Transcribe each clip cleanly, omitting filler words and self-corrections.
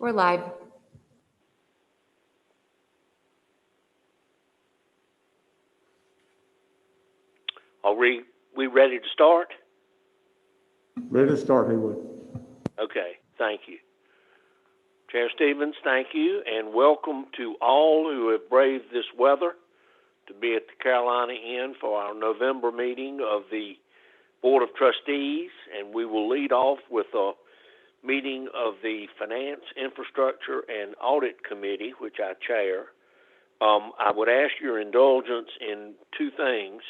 We're live. Are we ready to start? Ready to start, Haywood. Okay, thank you. Chair Stevens, thank you, and welcome to all who have braved this weather to be at the Carolina Inn for our November meeting of the Board of Trustees, and we will lead off with a meeting of the Finance, Infrastructure, and Audit Committee, which I chair. I would ask your indulgence in two things.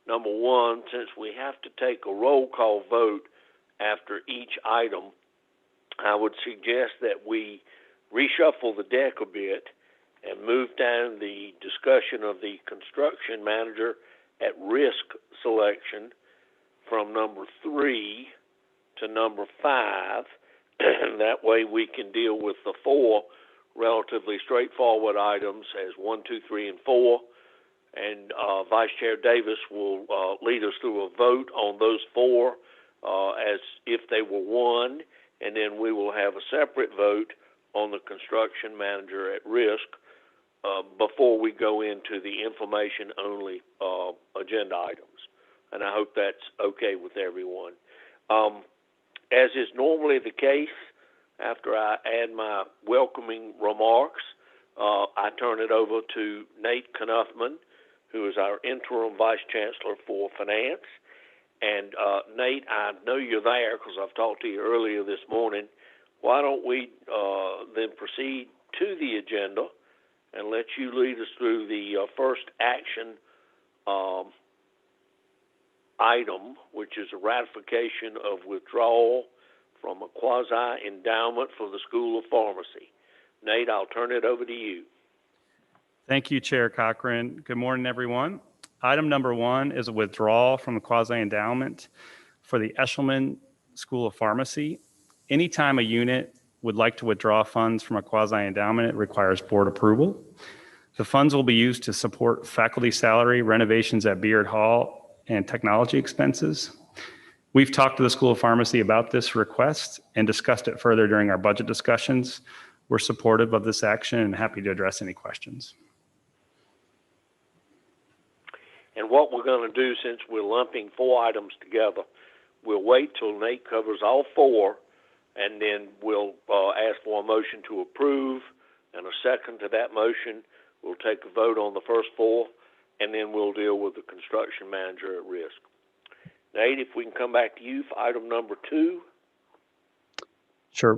Number one, since we have to take a roll call vote after each item, I would suggest that we reshuffle the deck a bit and move down the discussion of the construction manager at risk selection from number 3 to number 5. That way we can deal with the 4 relatively straightforward items as 1, 2, 3, and 4. And Vice Chair Davis will lead us through a vote on those 4 as if they were 1, and then we will have a separate vote on the construction manager at risk before we go into the information-only agenda items. And I hope that's okay with everyone. As is normally the case, after I add my welcoming remarks, I turn it over to Nate Knuthman, who is our interim Vice Chancellor for Finance. And Nate, I know you're there because I've talked to you earlier this morning. Why don't we then proceed to the agenda and let you lead us through the first action item, which is a ratification of withdrawal from a quasi-endowment for the School of Pharmacy. Nate, I'll turn it over to you. Thank you, Chair Cochran. Good morning, everyone. Item number 1 is a withdrawal from the quasi-endowment for the Eshelman School of Pharmacy. Anytime a unit would like to withdraw funds from a quasi-endowment, it requires board approval. The funds will be used to support faculty salary, renovations at Beard Hall, and technology expenses. We've talked to the School of Pharmacy about this request and discussed it further during our budget discussions. We're supportive of this action and happy to address any questions. And what we're going to do, since we're lumping 4 items together, we'll wait till Nate covers all 4, and then we'll ask for a motion to approve and a second to that motion. We'll take a vote on the first 4, and then we'll deal with the construction manager at risk. Nate, if we can come back to you for item number 2. Sure.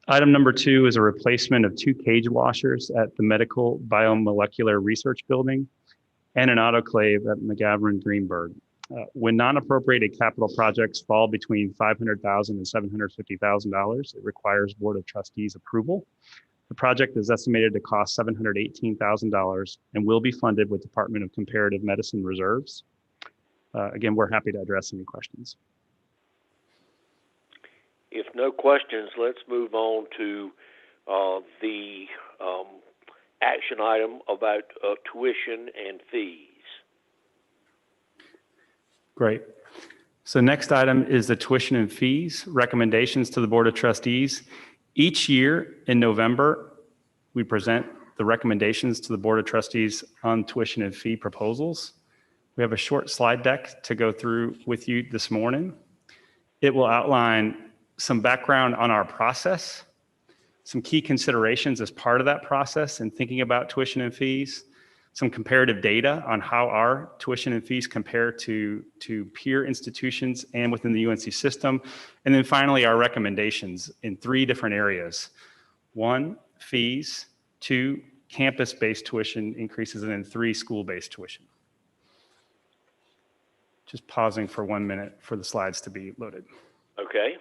Item number 2 is a replacement of 2 cage washers at the Medical Biomolecular Research Building and an autoclave at McGavran Greenberg. When non-appropriated capital projects fall between $500,000 and $750,000, it requires Board of Trustees approval. The project is estimated to cost $718,000 and will be funded with Department of Comparative Medicine reserves. Again, we're happy to address any questions. If no questions, let's move on to the action item about tuition and fees. Great. So next item is the tuition and fees recommendations to the Board of Trustees. Each year in November, we present the recommendations to the Board of Trustees on tuition and fee proposals. We have a short slide deck to go through with you this morning. It will outline some background on our process, some key considerations as part of that process in thinking about tuition and fees, some comparative data on how our tuition and fees compare to peer institutions and within the UNC system, and then finally our recommendations in 3 different areas. 1, fees, 2, campus-based tuition increases, and then 3, school-based tuition. Just pausing for 1 minute for the slides to be loaded. Okay.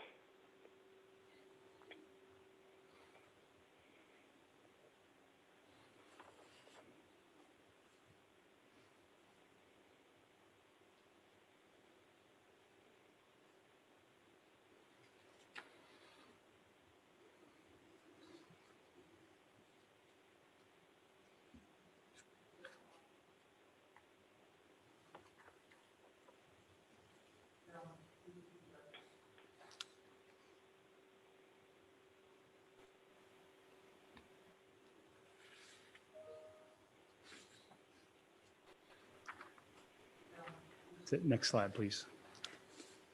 Next slide, please.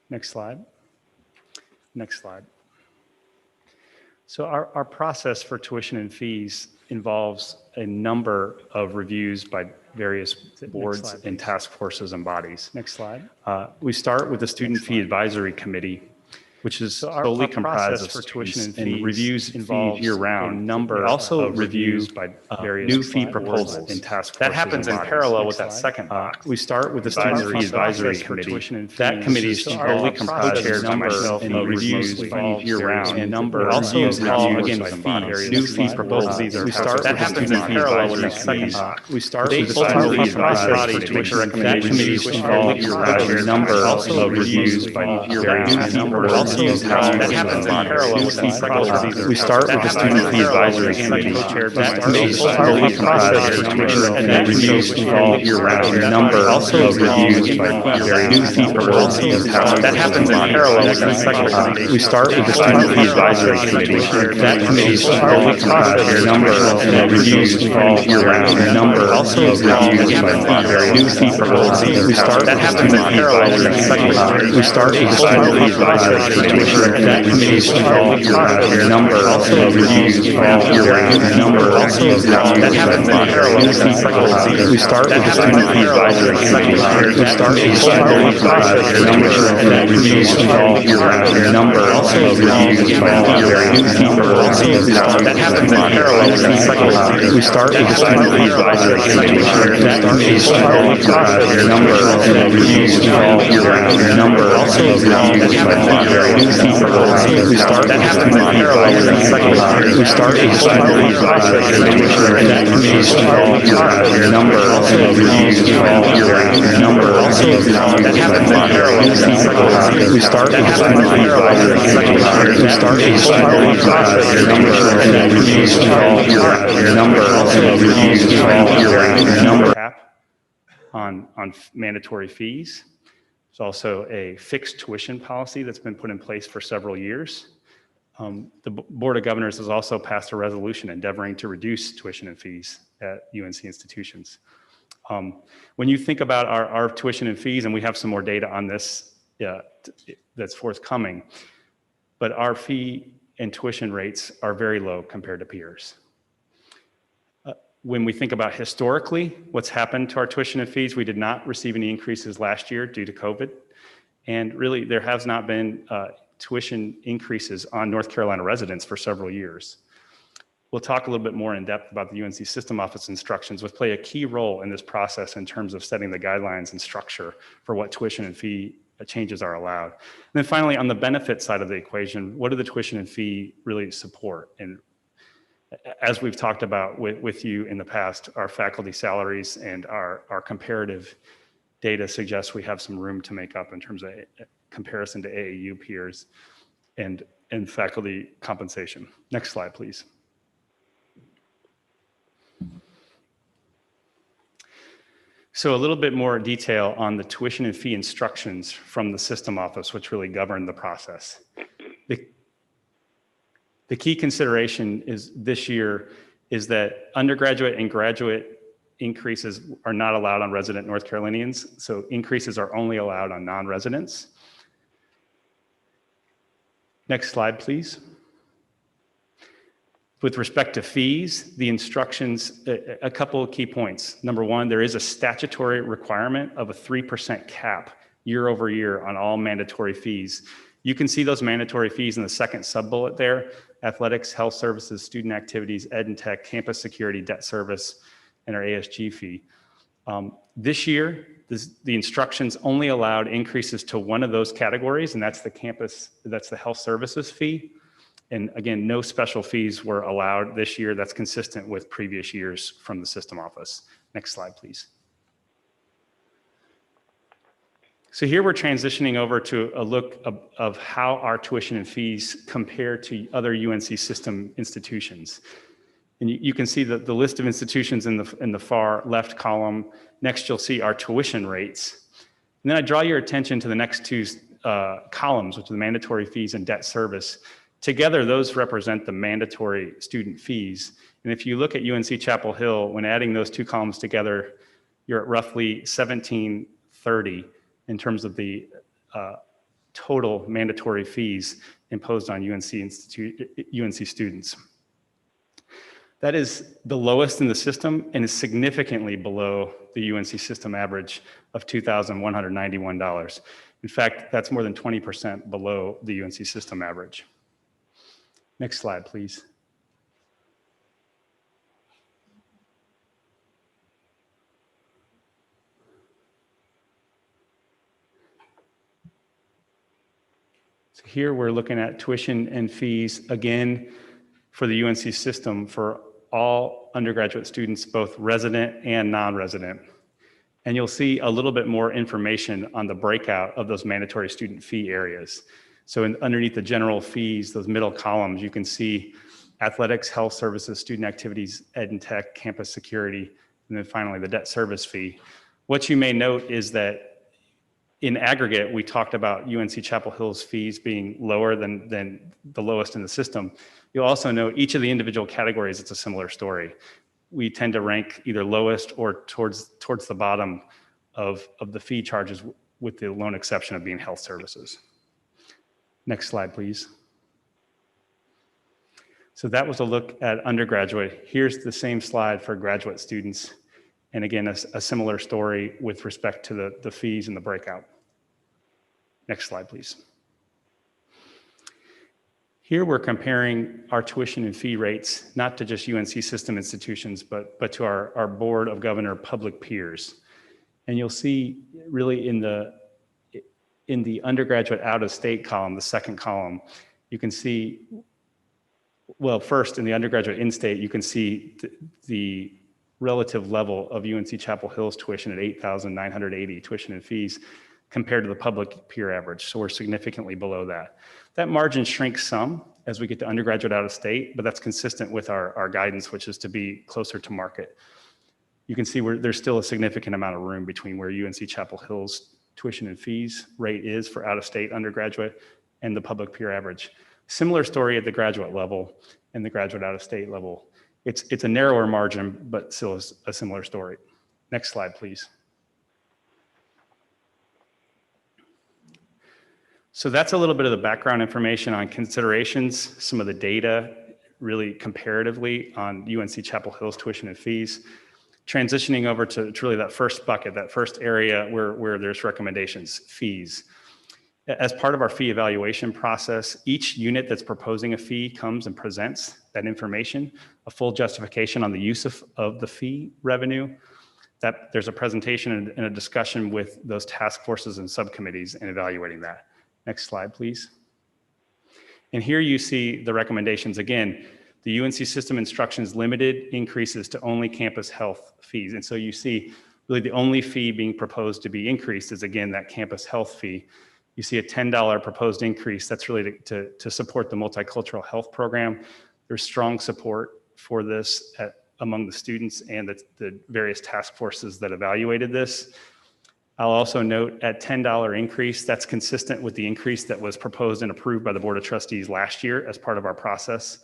Next slide. Next slide. So our process for tuition and fees involves a number of reviews by various boards and task forces and bodies. Next slide. We start with the Student Fee Advisory Committee, which is solely comprised of tuition and fees, and reviews fees year-round. A number also reviews by various new fee proposals and task forces. That happens in parallel with that second box. We start with the Student Fee Advisory Committee. That committee is solely comprised by myself and reviews fees year-round. A number also reviews fees, new fee proposals. We start that happens in parallel with that second box. We start with the Student Fee Advisory Committee. That committee is involved in a number of reviews by various new fee proposals. That happens in parallel with these processes. We start with the Student Fee Advisory Committee. That committee is solely comprised of tuition and reviews involved year-round. A number of reviews by various new fee proposals. That happens in parallel with the second committee. We start with the Student Fee Advisory Committee. That committee is solely comprised of a number of reviews involved year-round. A number of reviews by various new fee proposals. We start that happens in parallel with the second committee. We start with the Student Fee Advisory Committee. That committee is involved year-round. A number of reviews involved year-round. A number of reviews that happens in parallel with the second committee. We start with the Student Fee Advisory Committee. We start with the solely comprised of a number of reviews involved year-round. A number of reviews by various new fee proposals. That happens in parallel with the second committee. We start with the Student Fee Advisory Committee. That committee is solely comprised of a number of reviews involved year-round. A number of reviews by various new fee proposals. We start that happens in parallel with the second committee. We start with the Student Fee Advisory Committee. That committee is involved year-round. A number of reviews involved year-round. A number of reviews that happens in parallel with the second committee. We start with the Student Fee Advisory Committee. We start with the Student Fee Advisory Committee. A number of reviews involved year-round. A number of reviews involved year-round. A number on mandatory fees. There's also a fixed tuition policy that's been put in place for several years. The Board of Governors has also passed a resolution endeavoring to reduce tuition and fees at UNC institutions. When you think about our tuition and fees, and we have some more data on this that's forthcoming, but our fee and tuition rates are very low compared to peers. When we think about historically what's happened to our tuition and fees, we did not receive any increases last year due to COVID. And really, there has not been tuition increases on North Carolina residents for several years. We'll talk a little bit more in depth about the UNC System Office instructions, which play a key role in this process in terms of setting the guidelines and structure for what tuition and fee changes are allowed. And then finally, on the benefit side of the equation, what do the tuition and fee really support? And as we've talked about with you in the past, our faculty salaries and our comparative data suggests we have some room to make up in terms of comparison to AAU peers and faculty compensation. Next slide, please. So a little bit more detail on the tuition and fee instructions from the system office, which really govern the process. The key consideration is this year is that undergraduate and graduate increases are not allowed on resident North Carolinians, so increases are only allowed on non-residents. Next slide, please. With respect to fees, the instructions, a couple of key points. Number one, there is a statutory requirement of a 3% cap year over year on all mandatory fees. You can see those mandatory fees in the second sub-bullet there: athletics, health services, student activities, ed and tech, campus security, debt service, and our ASG fee. This year, the instructions only allowed increases to one of those categories, and that's the health services fee. And again, no special fees were allowed this year. That's consistent with previous years from the system office. Next slide, please. So here we're transitioning over to a look of how our tuition and fees compare to other UNC system institutions. And you can see the list of institutions in the far left column. Next, you'll see our tuition rates. And then I draw your attention to the next two columns, which are the mandatory fees and debt service. Together, those represent the mandatory student fees. And if you look at UNC-Chapel Hill, when adding those two columns together, you're at roughly $1,730 in terms of the total mandatory fees imposed on UNC students. That is the lowest in the system and is significantly below the UNC system average of $2,191. In fact, that's more than 20% below the UNC system average. Next slide, please. So here we're looking at tuition and fees, again, for the UNC system for all undergraduate students, both resident and non-resident. And you'll see a little bit more information on the breakout of those mandatory student fee areas. So underneath the general fees, those middle columns, you can see athletics, health services, student activities, ed and tech, campus security, and then finally the debt service fee. What you may note is that in aggregate, we talked about UNC-Chapel Hill's fees being lower than the lowest in the system. You'll also note each of the individual categories, it's a similar story. We tend to rank either lowest or towards the bottom of the fee charges, with the lone exception of being health services. Next slide, please. So that was a look at undergraduate. Here's the same slide for graduate students. And again, a similar story with respect to the fees and the breakout. Next slide, please. Here we're comparing our tuition and fee rates, not to just UNC system institutions, but to our Board of Governor public peers. And you'll see really in the undergraduate out-of-state column, the second column, you can see, well, first in the undergraduate in-state, you can see the relative level of UNC-Chapel Hill's tuition at $8,980 tuition and fees compared to the public peer average. So we're significantly below that. That margin shrinks some as we get to undergraduate out of state, but that's consistent with our guidance, which is to be closer to market. You can see there's still a significant amount of room between where UNC-Chapel Hill's tuition and fees rate is for out-of-state undergraduate and the public peer average. Similar story at the graduate level and the graduate out-of-state level. It's a narrower margin, but still a similar story. Next slide, please. So that's a little bit of the background information on considerations, some of the data really comparatively on UNC-Chapel Hill's tuition and fees. Transitioning over to really that first bucket, that first area where there's recommendations, fees. As part of our fee evaluation process, each unit that's proposing a fee comes and presents that information, a full justification on the use of the fee revenue. That there's a presentation and a discussion with those task forces and subcommittees in evaluating that. Next slide, please. And here you see the recommendations. Again, the UNC system instructions limited increases to only campus health fees. And so you see really the only fee being proposed to be increased is, again, that campus health fee. You see a $10 proposed increase. That's really to support the multicultural health program. There's strong support for this among the students and the various task forces that evaluated this. I'll also note at $10 increase, that's consistent with the increase that was proposed and approved by the Board of Trustees last year as part of our process.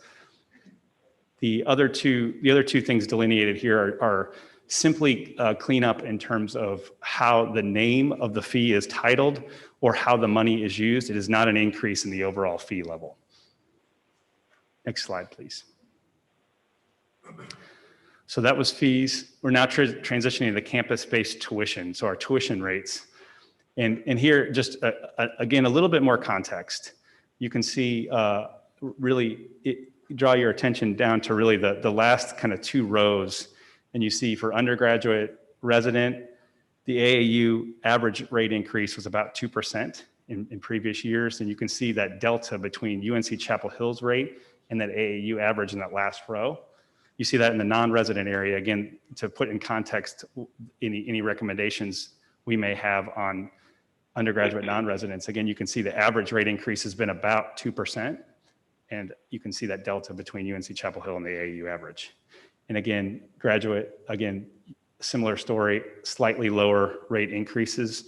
The other two things delineated here are simply cleanup in terms of how the name of the fee is titled or how the money is used. It is not an increase in the overall fee level. Next slide, please. So that was fees. We're now transitioning to the campus-based tuition, so our tuition rates. And here, just again, a little bit more context. You can see really, draw your attention down to really the last kind of two rows. And you see for undergraduate resident, the AAU average rate increase was about 2% in previous years. And you can see that delta between UNC-Chapel Hill's rate and that AAU average in that last row. You see that in the non-resident area. Again, to put in context any recommendations we may have on undergraduate non-residents. Again, you can see the average rate increase has been about 2%. And you can see that delta between UNC-Chapel Hill and the AAU average. And again, graduate, again, similar story, slightly lower rate increases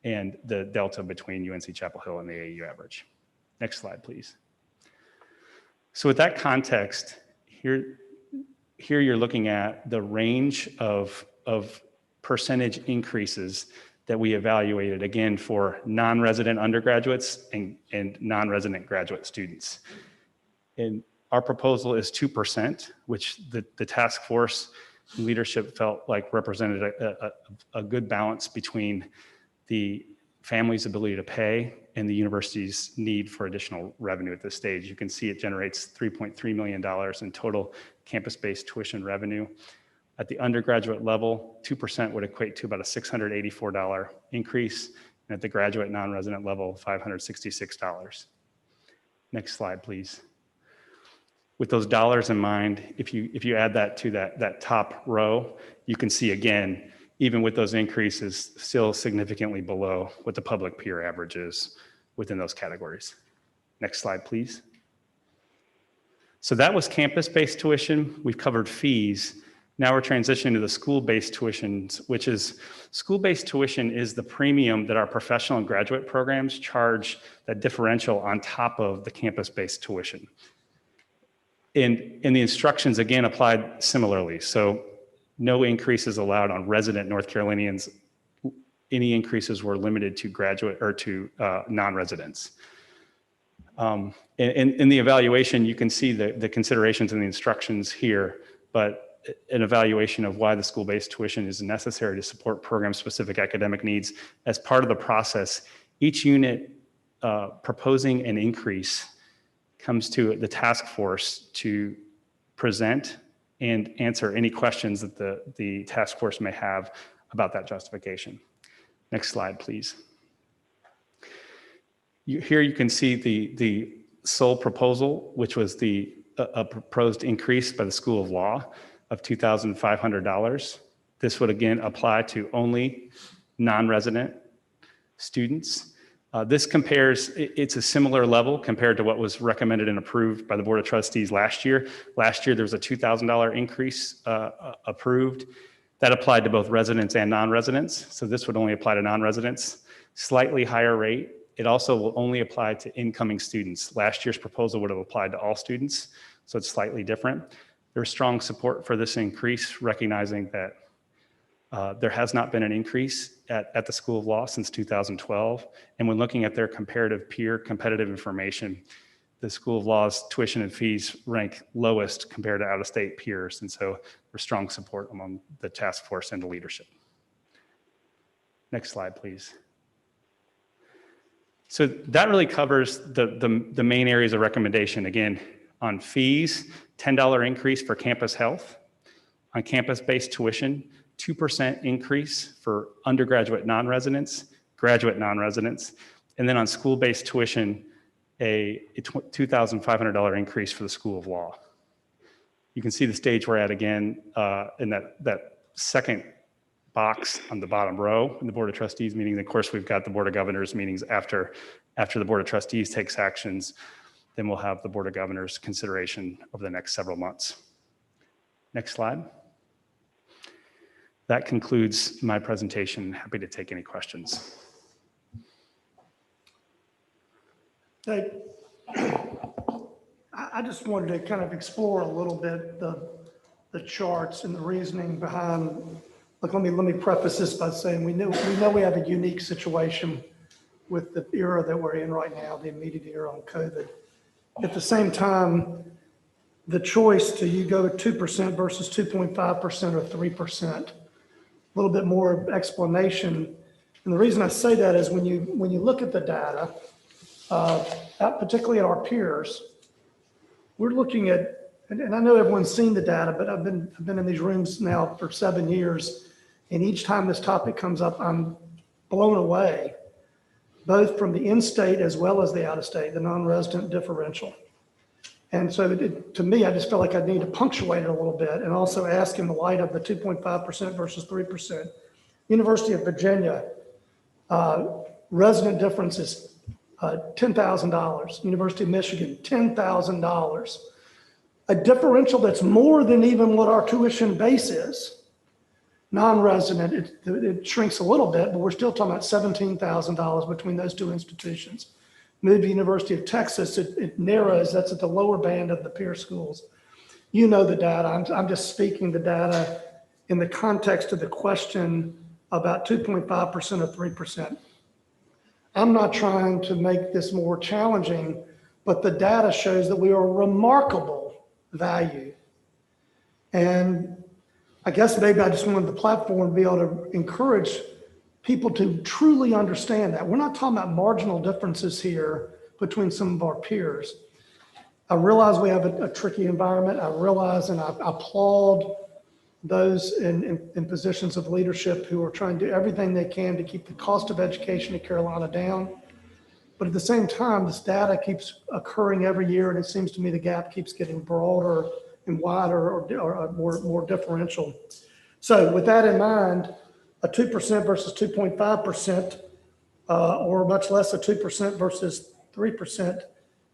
and the delta between UNC-Chapel Hill and the AAU average. Next slide, please. So with that context, here you're looking at the range of percentage increases that we evaluated, again, for non-resident undergraduates and non-resident graduate students. And our proposal is 2%, which the task force leadership felt like represented a good balance between the family's ability to pay and the university's need for additional revenue at this stage. You can see it generates $3.3 million in total campus-based tuition revenue. At the undergraduate level, 2% would equate to about a $684 increase, and at the graduate non-resident level, $566. Next slide, please. With those dollars in mind, if you add that to that top row, you can see again, even with those increases, still significantly below what the public peer average is within those categories. Next slide, please. So that was campus-based tuition. We've covered fees. Now we're transitioning to the school-based tuitions, which is school-based tuition is the premium that our professional and graduate programs charge, that differential on top of the campus-based tuition. And the instructions, again, applied similarly. So no increases allowed on resident North Carolinians. Any increases were limited to graduate or to non-residents. In the evaluation, you can see the considerations in the instructions here, but an evaluation of why the school-based tuition is necessary to support program-specific academic needs. As part of the process, each unit proposing an increase comes to the task force to present and answer any questions that the task force may have about that justification. Next slide, please. Here you can see the sole proposal, which was a proposed increase by the School of Law of $2,500. This would again apply to only non-resident students. This compares, it's a similar level compared to what was recommended and approved by the Board of Trustees last year. Last year, there was a $2,000 increase approved. That applied to both residents and non-residents. So this would only apply to non-residents. Slightly higher rate. It also will only apply to incoming students. Last year's proposal would have applied to all students, so it's slightly different. There's strong support for this increase, recognizing that there has not been an increase at the School of Law since 2012. And when looking at their comparative peer competitive information, the School of Law's tuition and fees rank lowest compared to out-of-state peers. And so there's strong support among the task force and the leadership. Next slide, please. So that really covers the main areas of recommendation. Again, on fees, $10 increase for campus health. On campus-based tuition, 2% increase for undergraduate non-residents, graduate non-residents. And then on school-based tuition, a $2,500 increase for the School of Law. You can see the stage we're at again in that second box on the bottom row in the Board of Trustees meeting. Of course, we've got the Board of Governors meetings after the Board of Trustees takes actions. Then we'll have the Board of Governors consideration over the next several months. Next slide. That concludes my presentation. Happy to take any questions. Hey, I just wanted to kind of explore a little bit the charts and the reasoning behind. Look, let me preface this by saying we know we have a unique situation with the era that we're in right now, the immediate era on COVID. At the same time, the choice to you go 2% versus 2.5% or 3%, a little bit more explanation. And the reason I say that is when you look at the data, particularly at our peers, we're looking at, and I know everyone's seen the data, but I've been in these rooms now for 7 years, and each time this topic comes up, I'm blown away, both from the in-state as well as the out-of-state, the non-resident differential. And so to me, I just feel like I need to punctuate it a little bit and also ask in the light of the 2.5% versus 3%. University of Virginia, resident difference is $10,000. University of Michigan, $10,000. A differential that's more than even what our tuition base is. Non-resident, it shrinks a little bit, but we're still talking about $17,000 between those two institutions. Move to University of Texas, it narrows, that's at the lower band of the peer schools. You know the data, I'm just speaking the data in the context of the question about 2.5% or 3%. I'm not trying to make this more challenging, but the data shows that we are a remarkable value. And I guess maybe I just wanted the platform to be able to encourage people to truly understand that. We're not talking about marginal differences here between some of our peers. I realize we have a tricky environment. I realize and I applaud those in positions of leadership who are trying to do everything they can to keep the cost of education in Carolina down. But at the same time, this data keeps occurring every year, and it seems to me the gap keeps getting broader and wider or more differential. So with that in mind, a 2% versus 2.5%, or much less a 2% versus 3%,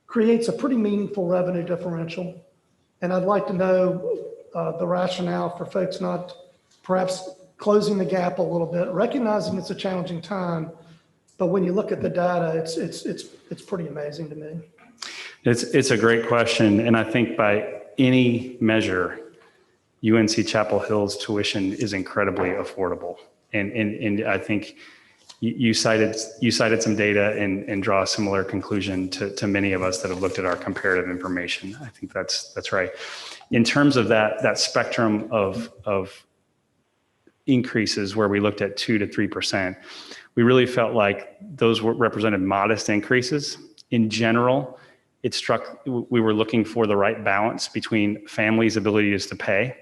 creates a pretty meaningful revenue differential. And I'd like to know the rationale for folks not perhaps closing the gap a little bit, recognizing it's a challenging time, but when you look at the data, it's pretty amazing to me. It's a great question, and I think by any measure, UNC-Chapel Hill's tuition is incredibly affordable. And I think you cited some data and draw a similar conclusion to many of us that have looked at our comparative information. I think that's right. In terms of that spectrum of increases where we looked at 2 to 3%, we really felt like those represented modest increases. In general, we were looking for the right balance between families' abilities to pay,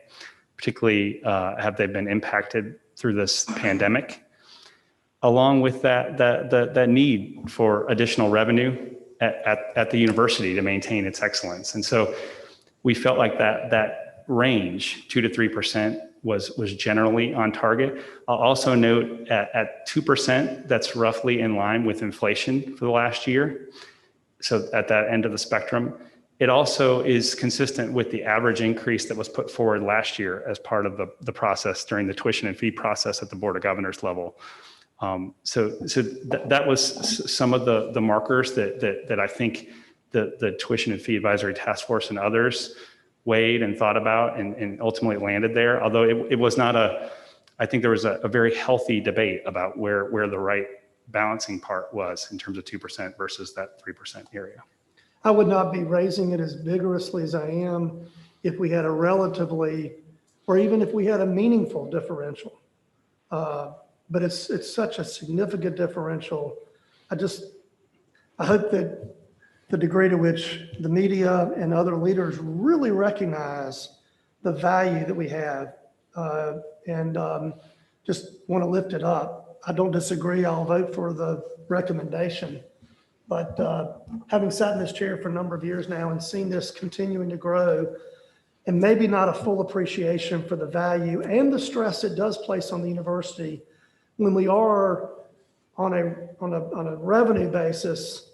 particularly have they been impacted through this pandemic, along with that need for additional revenue at the university to maintain its excellence. And so we felt like that range, 2 to 3%, was generally on target. I'll also note at 2%, that's roughly in line with inflation for the last year. So at that end of the spectrum, it also is consistent with the average increase that was put forward last year as part of the process during the tuition and fee process at the Board of Governors level. So that was some of the markers that I think the Tuition and Fee Advisory Task Force and others weighed and thought about and ultimately landed there. Although it was not I think there was a very healthy debate about where the right balancing part was in terms of 2% versus that 3% area. I would not be raising it as vigorously as I am if we had a relatively, or even if we had a meaningful differential. But it's such a significant differential. I hope that the degree to which the media and other leaders really recognize the value that we have and just want to lift it up. I don't disagree. I'll vote for the recommendation. But having sat in this chair for a number of years now and seen this continuing to grow, and maybe not a full appreciation for the value and the stress it does place on the university when we are on a revenue basis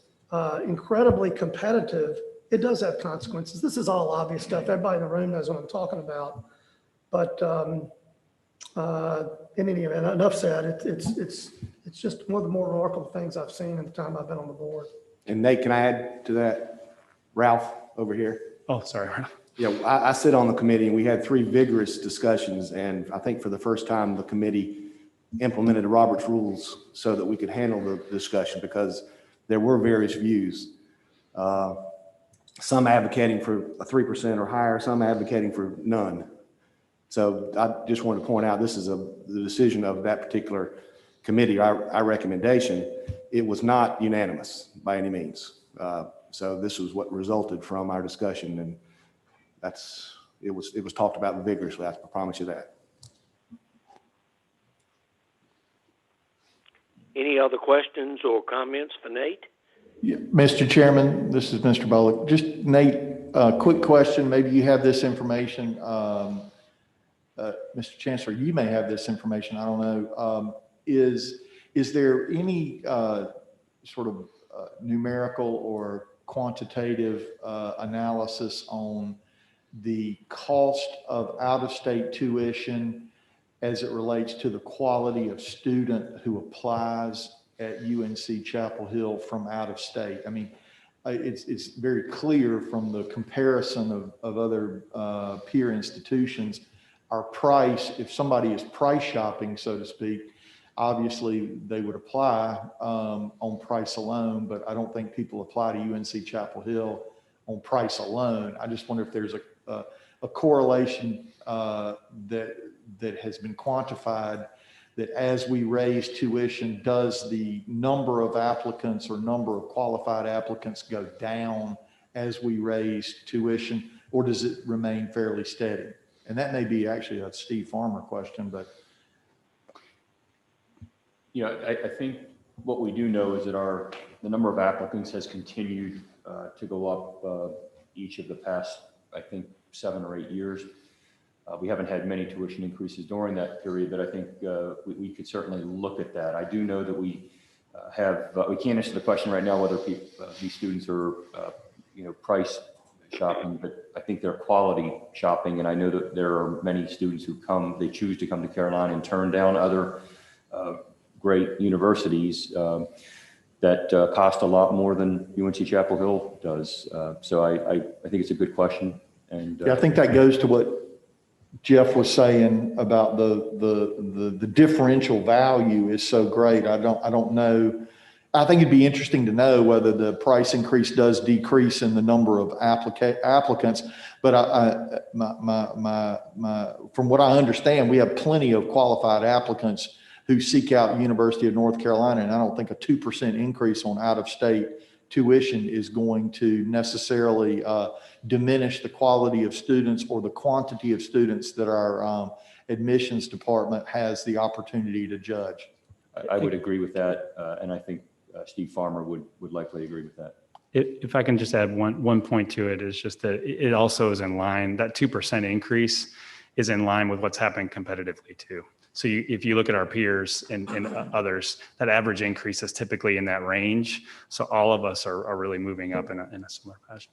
incredibly competitive, it does have consequences. This is all obvious stuff. Everybody in the room knows what I'm talking about. But in any event, enough said. It's just one of the more remarkable things I've seen in the time I've been on the board. And Nate, can I add to that? Ralph over here. Oh, sorry. Yeah, I sit on the committee and we had 3 vigorous discussions, and I think for the first time the committee implemented the Roberts rules so that we could handle the discussion because there were various views. Some advocating for a 3% or higher, some advocating for none. So I just want to point out this is the decision of that particular committee, our recommendation. It was not unanimous by any means. So this was what resulted from our discussion, and it was talked about vigorously. I promise you that. Any other questions or comments for Nate? Yeah, Mr. Chairman, this is Mr. Bullock. Just Nate, a quick question. Maybe you have this information. Mr. Chancellor, you may have this information. I don't know. Is there any sort of numerical or quantitative analysis on the cost of out-of-state tuition as it relates to the quality of student who applies at UNC-Chapel Hill from out of state? I mean, it's very clear from the comparison of other peer institutions, our price, if somebody is price shopping, so to speak, obviously they would apply on price alone, but I don't think people apply to UNC-Chapel Hill on price alone. I just wonder if there's a correlation that has been quantified, that as we raise tuition, does the number of applicants or number of qualified applicants go down as we raise tuition, or does it remain fairly steady? And that may be actually a Steve Farmer question, but. You know, I think what we do know is that the number of applicants has continued to go up each of the past, I think, 7 or 8 years. We haven't had many tuition increases during that period, but I think we could certainly look at that. I do know that we can't answer the question right now whether these students are, price shopping, but I think they're quality shopping. And I know that there are many students who they choose to come to Carolina and turn down other great universities that cost a lot more than UNC-Chapel Hill does. So I think it's a good question. And Yeah, I think that goes to what Jeff was saying about the differential value is so great. I don't know. I think it'd be interesting to know whether the price increase does decrease in the number of applicants. But from what I understand, we have plenty of qualified applicants who seek out University of North Carolina, and I don't think a 2% increase on out-of-state tuition is going to necessarily diminish the quality of students or the quantity of students that our admissions department has the opportunity to judge. I would agree with that, and I think Steve Farmer would likely agree with that. If I can just add one point to it, is just that it also is in line, that 2% increase is in line with what's happening competitively too. So if you look at our peers and others, that average increase is typically in that range. So all of us are really moving up in a similar fashion.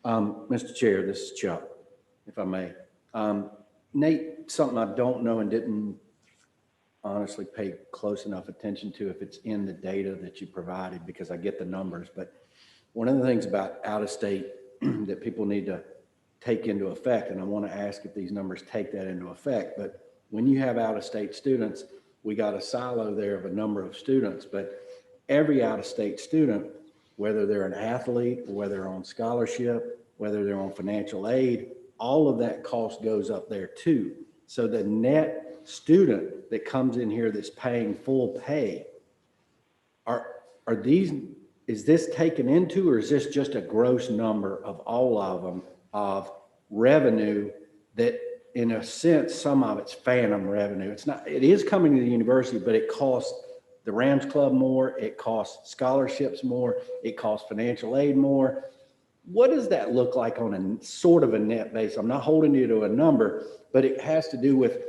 Mr. Chair, this is Chuck, if I may. Nate, something I don't know and didn't honestly pay close enough attention to if it's in the data that you provided, because I get the numbers, but one of the things about out of state that people need to take into effect, and I want to ask if these numbers take that into effect, but when you have out of state students, we got a silo there of a number of students, but every out of state student, whether they're an athlete, or whether they're on scholarship, whether they're on financial aid, all of that cost goes up there too. So the net student that comes in here that's paying full pay, is this taken into, or is this just a gross number of all of them of revenue that, in a sense, some of it's phantom revenue? It is coming to the university, but it costs the Rams Club more, it costs scholarships more, it costs financial aid more. What does that look like on a sort of a net basis? I'm not holding you to a number, but it has to do with,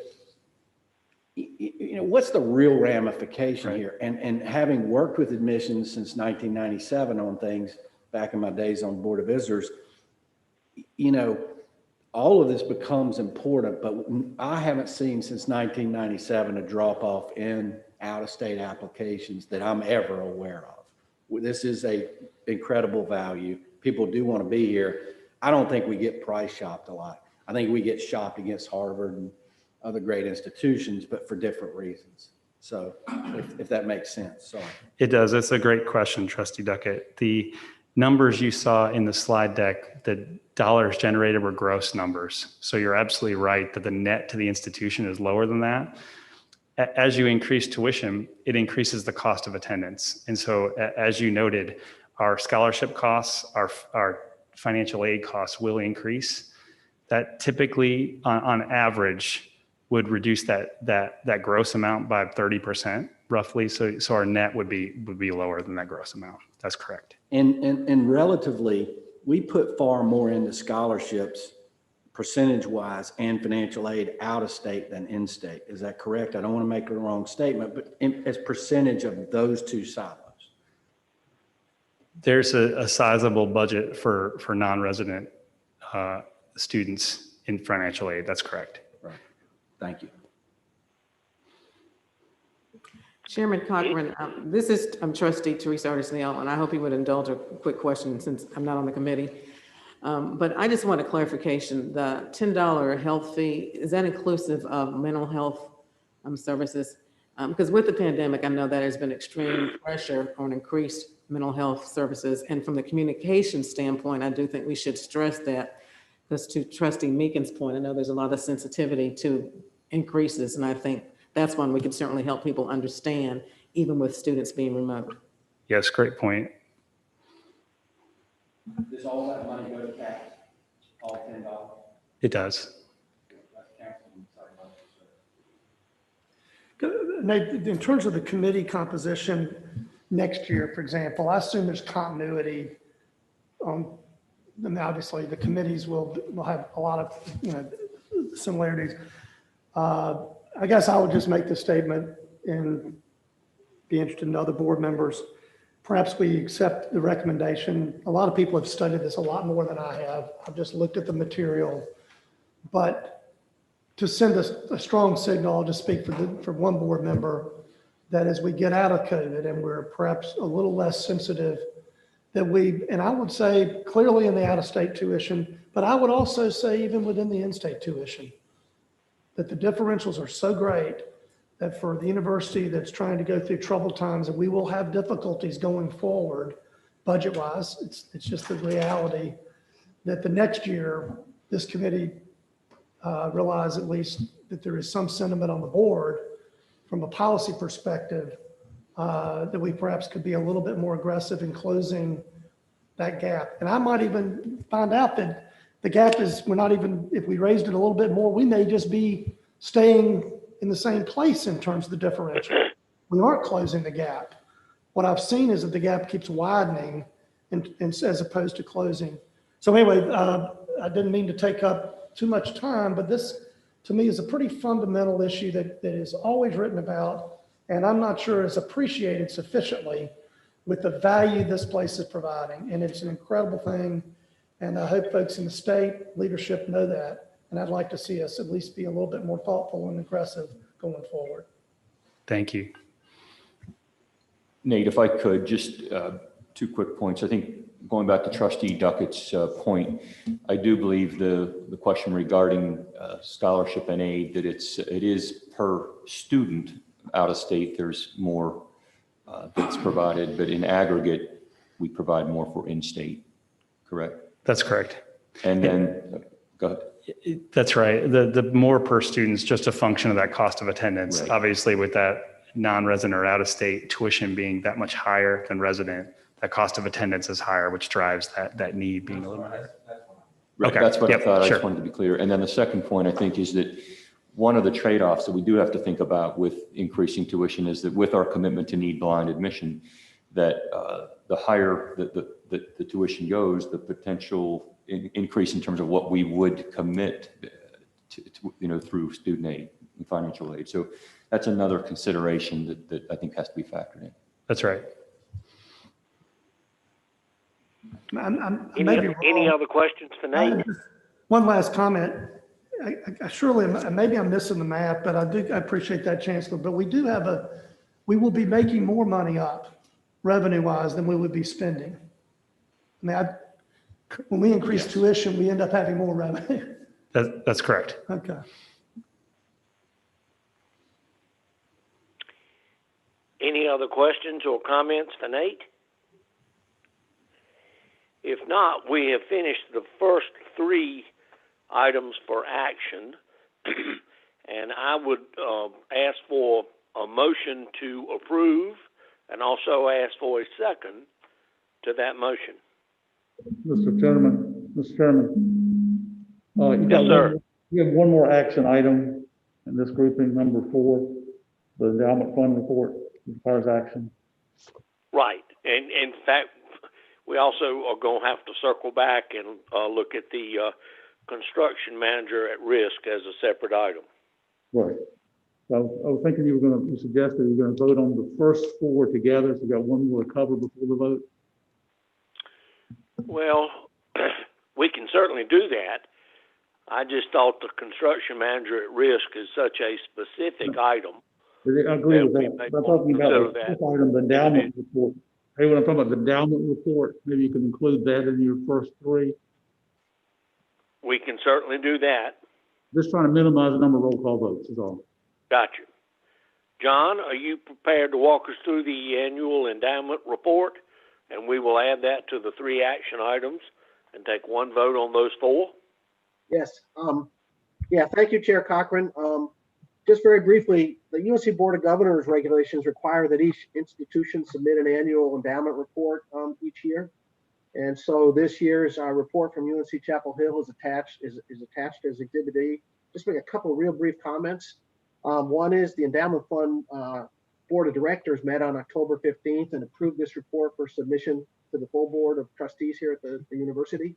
what's the real ramification here? And having worked with admissions since 1997 on things, back in my days on Board of Visitors, all of this becomes important, but I haven't seen since 1997 a drop off in out-of-state applications that I'm ever aware of. This is a incredible value. People do want to be here. I don't think we get price shopped a lot. I think we get shopped against Harvard and other great institutions, but for different reasons. So if that makes sense, sorry. It does. It's a great question, Trustee Duckett. The numbers you saw in the slide deck, the dollars generated were gross numbers. So you're absolutely right that the net to the institution is lower than that. As you increase tuition, it increases the cost of attendance. And so as you noted, our scholarship costs, our financial aid costs will increase. That typically, on average, would reduce that gross amount by 30%, roughly. So our net would be lower than that gross amount. That's correct. And relatively, we put far more into scholarships, percentage-wise, and financial aid out of state than in state. Is that correct? I don't want to make a wrong statement, but as percentage of those two silos. There's a sizable budget for non-resident students in financial aid. That's correct. Right. Thank you. Chairman Cochran, this is Trustee Teresa Artis-Neal, and I hope you would indulge a quick question since I'm not on the committee. But I just want a clarification. The $10 health fee, is that inclusive of mental health services? Because with the pandemic, I know that there's been extreme pressure on increased mental health services. And from the communication standpoint, I do think we should stress that. Because to Trustee Meekin's point, I know there's a lot of sensitivity to increases, and I think that's one we can certainly help people understand, even with students being remote. Yes, great point. Does all that money go to CAP? All $10? It does. Nate, in terms of the committee composition next year, for example, I assume there's continuity. And obviously the committees will have a lot of, similarities. I guess I would just make the statement and be interested in other board members. Perhaps we accept the recommendation. A lot of people have studied this a lot more than I have. I've just looked at the material, but to send a strong signal, I'll just speak for one board member, that as we get out of COVID and we're perhaps a little less sensitive, that and I would say clearly in the out-of-state tuition, but I would also say even within the in-state tuition, that the differentials are so great that for the university that's trying to go through troubled times, and we will have difficulties going forward budget-wise, it's just the reality that the next year, this committee realize at least that there is some sentiment on the board from a policy perspective that we perhaps could be a little bit more aggressive in closing that gap. And I might even find out that the gap is, we're not even, if we raised it a little bit more, we may just be staying in the same place in terms of the differential. We aren't closing the gap. What I've seen is that the gap keeps widening and as opposed to closing. So anyway, I didn't mean to take up too much time, but this to me is a pretty fundamental issue that is always written about, and I'm not sure is appreciated sufficiently with the value this place is providing. And it's an incredible thing. And I hope folks in the state leadership know that. And I'd like to see us at least be a little bit more thoughtful and aggressive going forward. Thank you. Nate, if I could, just 2 quick points. I think going back to Trustee Duckett's point, I do believe the question regarding scholarship and aid, that it is per student out of state. There's more that's provided, but in aggregate, we provide more for in-state, correct? That's correct. And then, go ahead. That's right. The more per student is just a function of that cost of attendance. Right. Obviously, with that non-resident or out-of-state tuition being that much higher than resident, that cost of attendance is higher, which drives that need being a little higher. Right, Okay. that's what Yep, I thought. I sure. just wanted to be clear. And then the second point, I think, is that one of the trade-offs that we do have to think about with increasing tuition is that with our commitment to need blind admission, that the higher the tuition goes, the potential increase in terms of what we would commit to through student aid and financial aid. So that's another consideration that I think has to be factored in. That's right. Any other questions for Nate? One last comment. I surely, maybe I'm missing the math, but I appreciate that, Chancellor. But we will be making more money up revenue-wise than we would be spending. I mean, when we increase tuition, we end up having more revenue. That's correct. Okay. Any other questions or comments for Nate? If not, we have finished the first 3 items for action, and I would ask for a motion to approve and also ask for a second to that motion. Mr. Chairman, Yes, sir. You have one more action item in this grouping, number 4, the endowment fund report requires action. Right. And in fact, we also are going to have to circle back and look at the construction manager at risk as a separate item. Right. So I was thinking you suggested you were going to vote on the first 4 together, so you got one more to cover before the vote? Well, we can certainly do that. I just thought the construction manager at risk is such a specific item. I agree with we that. may I'm talking about consider the that. fifth item, the endowment report. Hey, when I'm talking about the endowment report, maybe you can include that in your first 3. We can certainly do that. Just trying to minimize the number of roll call votes is all. Gotcha. John, are you prepared to walk us through the annual endowment report? And we will add that to the 3 action items and take one vote on those 4. Yes. Yeah, thank you, Chair Cochran. Just very briefly, the UNC Board of Governors regulations require that each institution submit an annual endowment report each year. And so this year's report from UNC-Chapel Hill is attached as Exhibit E. Just make a couple of real brief comments. One is the Endowment Fund Board of Directors met on October 15th and approved this report for submission to the full Board of Trustees here at the university.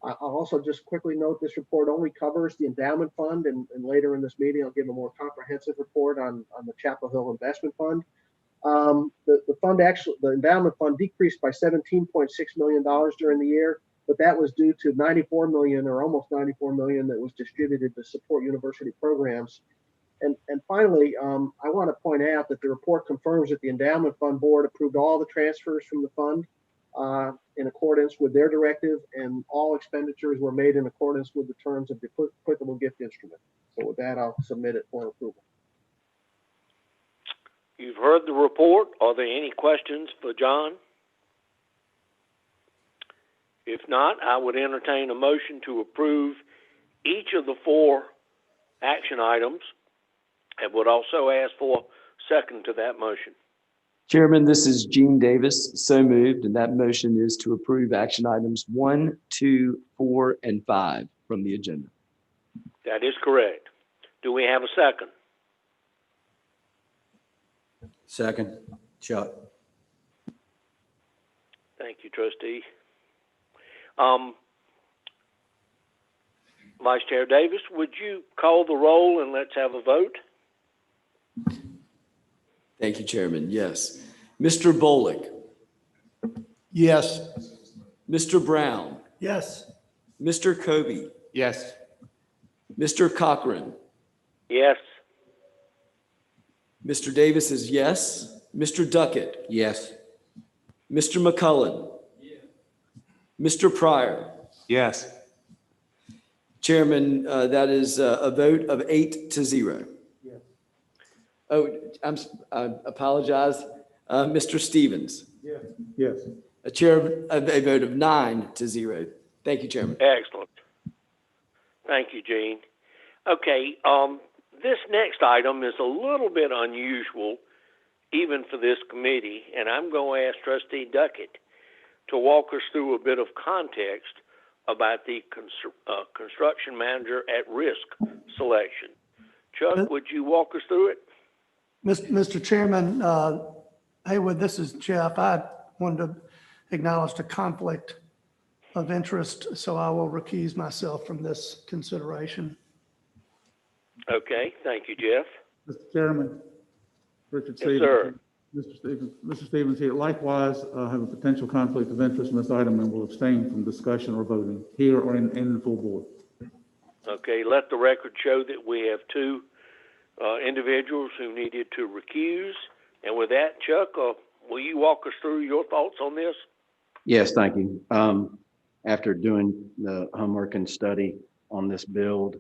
I'll also just quickly note this report only covers the endowment fund, and later in this meeting, I'll give a more comprehensive report on the Chapel Hill Investment Fund. The endowment fund decreased by $17.6 million during the year, but that was due to 94 million or almost 94 million that was distributed to support university programs. And finally, I want to point out that the report confirms that the endowment fund board approved all the transfers from the fund in accordance with their directive, and all expenditures were made in accordance with the terms of the applicable gift instrument. So with that, I'll submit it for approval. You've heard the report. Are there any questions for John? If not, I would entertain a motion to approve each of the 4 action items, and would also ask for second to that motion. Chairman, this is Gene Davis. So moved, and that motion is to approve action items 1, 2, 4, and 5 from the agenda. That is correct. Do we have a second? Second, Chuck. Thank you, Trustee. Vice Chair Davis, would you call the roll and let's have a vote? Thank you, Chairman. Yes. Mr. Bolick. Yes. Mr. Brown. Yes. Mr. Kobe. Yes. Mr. Cochran. Yes. Mr. Davis is yes. Mr. Duckett. Yes. Mr. McCullen. Mr. Pryor. Yes. Chairman, that is a vote of 8-0. Oh, I apologize. Mr. Stevens. Yes. A vote of 9-0. Thank you, Chairman. Excellent. Thank you, Gene. Okay, this next item is a little bit unusual, even for this committee, and I'm going to ask Trustee Duckett to walk us through a bit of context about the construction manager at risk selection. Chuck, would you walk us through it? Mr. Chairman, Haywood, this is Jeff. I wanted to acknowledge the conflict of interest, so I will recuse myself from this consideration. Okay, thank you, Jeff. Mr. Chairman, Richard Yes, Stevens. sir. Mr. Stevens here. Likewise, have a potential conflict of interest in this item and will abstain from discussion or voting here or in the full board. Okay, let the record show that we have 2 individuals who needed to recuse. And with that, Chuck, will you walk us through your thoughts on this? Yes, thank you. After doing the homework and study on this build,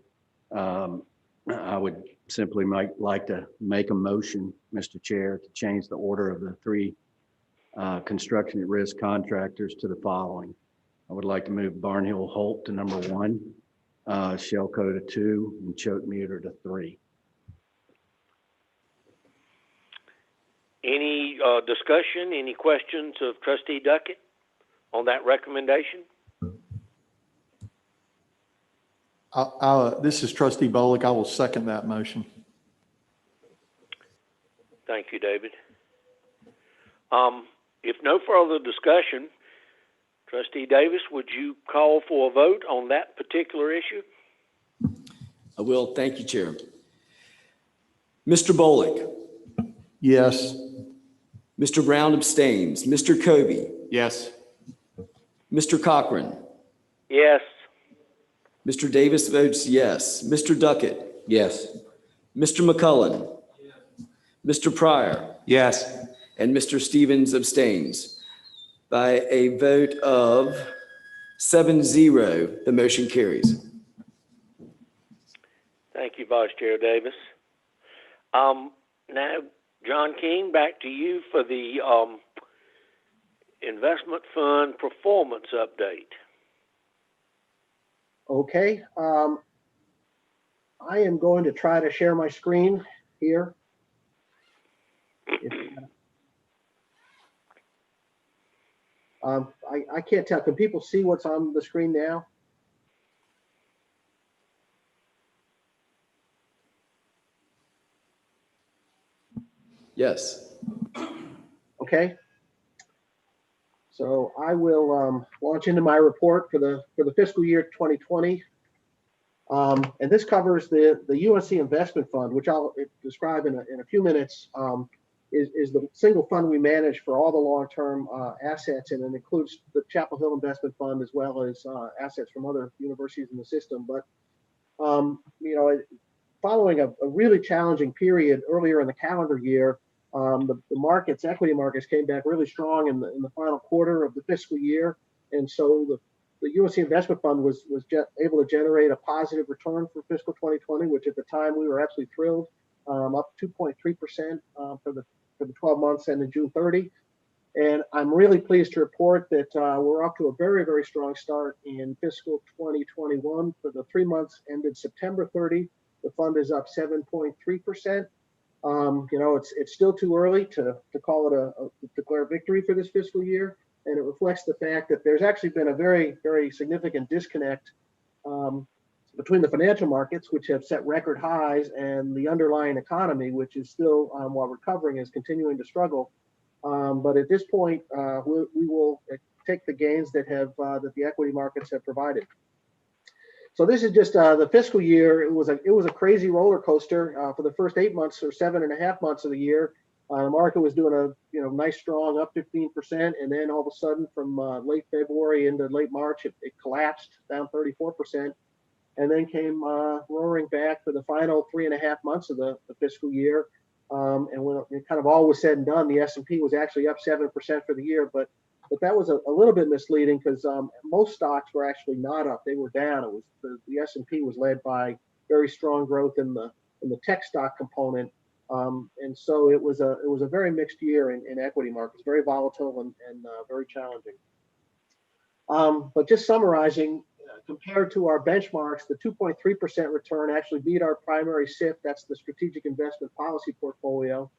I would simply like to make a motion, Mr. Chair, to change the order of the 3 construction at risk contractors to the following. I would like to move Barnhill Holt to number 1, Shellco to 2, and Choate Muter to 3. Any discussion, any questions of Trustee Duckett on that recommendation? This is Trustee Bolick. I will second that motion. Thank you, David. If no further discussion, Trustee Davis, would you call for a vote on that particular issue? I will. Thank you, Chair. Mr. Bolick. Yes. Mr. Brown abstains. Mr. Kobe. Yes. Mr. Cochran. Yes. Mr. Davis votes yes. Mr. Duckett. Yes. Mr. McCullen. Mr. Pryor. Yes. And Mr. Stevens abstains. By a vote of 7-0, the motion carries. Thank you, Vice Chair Davis. Now, John King, back to you for the investment fund performance update. Okay. I am going to try to share my screen here. I can't tell. Can people see what's on the screen now? Yes. Okay. So I will launch into my report for the fiscal year 2020. And this covers the UNC Investment Fund, which I'll describe in a few minutes, is the single fund we manage for all the long-term assets, and it includes the Chapel Hill Investment Fund as well as assets from other universities in the system. But, following a really challenging period earlier in the calendar year, the markets, equity markets, came back really strong in the final quarter of the fiscal year, and so the UNC Investment Fund was able to generate a positive return for fiscal 2020, which at the time we were absolutely thrilled, up 2.3% for the 12 months ended June 30. And I'm really pleased to report that we're off to a very, very strong start in fiscal 2021. For the 3 months ended September 30, the fund is up 7.3%. It's still too early to call it declare victory for this fiscal year, and it reflects the fact that there's actually been a very, very significant disconnect between the financial markets, which have set record highs, and the underlying economy, which is still, while recovering, is continuing to struggle. But at this point, we will take the gains that the equity markets have provided. So this is just the fiscal year. It was a crazy roller coaster for the first 8 months or 7.5 months of the year. The market was doing a nice strong up 15%, and then all of a sudden from late February into late March, it collapsed down 34%, and then came roaring back for the final 3.5 months of the fiscal year. And when it kind of all was said and done, the S&P was actually up 7% for the year, but that was a little bit misleading because most stocks were actually not up; they were down. It was the S&P was led by very strong growth in the tech stock component, and so it was a very mixed year in equity markets, very volatile and very challenging. But just summarizing, compared to our benchmarks, the 2.3% return actually beat our primary SIP. That's the Strategic Investment Policy portfolio,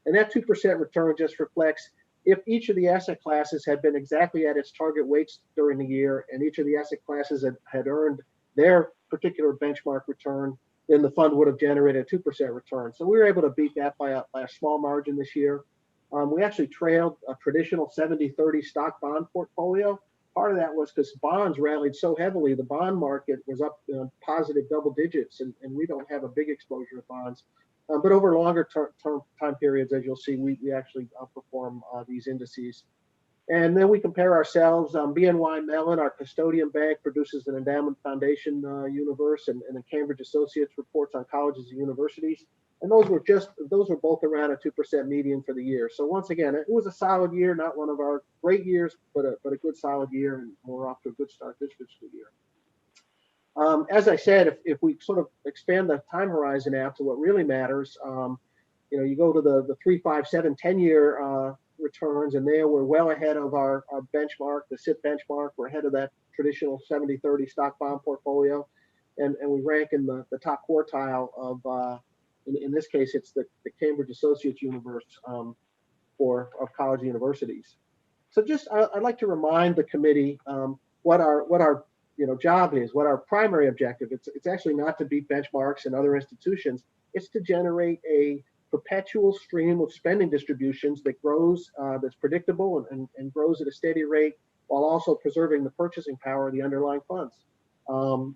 and that 2% return just reflects if each of the asset classes had been exactly at its target weights during the year, and each of the asset classes had earned their particular benchmark return, then the fund would have generated a 2% return. So we were able to beat that by a small margin this year. We actually trailed a traditional 70-30 stock bond portfolio. Part of that was because bonds rallied so heavily. The bond market was up positive double digits, and we don't have a big exposure to bonds. But over longer term time periods, as you'll see, we actually outperform these indices. And then we compare ourselves. BNY Mellon, our custodian bank, produces an endowment foundation universe, and the Cambridge Associates reports on colleges and universities. And those were both around a 2% median for the year. So once again, it was a solid year, not one of our great years, but a good solid year, and we're off to a good start this fiscal year. As I said, if we sort of expand the time horizon out to what really matters, you go to the 3, 5, 7, 10-year returns, and there we're well ahead of our benchmark, the SIP benchmark. We're ahead of that traditional 70-30 stock bond portfolio, and we rank in the top quartile of, in this case, it's the Cambridge Associates universe of college and universities. So just I'd like to remind the committee what our job is, what our primary objective. It's actually not to beat benchmarks and other institutions. It's to generate a perpetual stream of spending distributions that grows, that's predictable and grows at a steady rate, while also preserving the purchasing power of the underlying funds.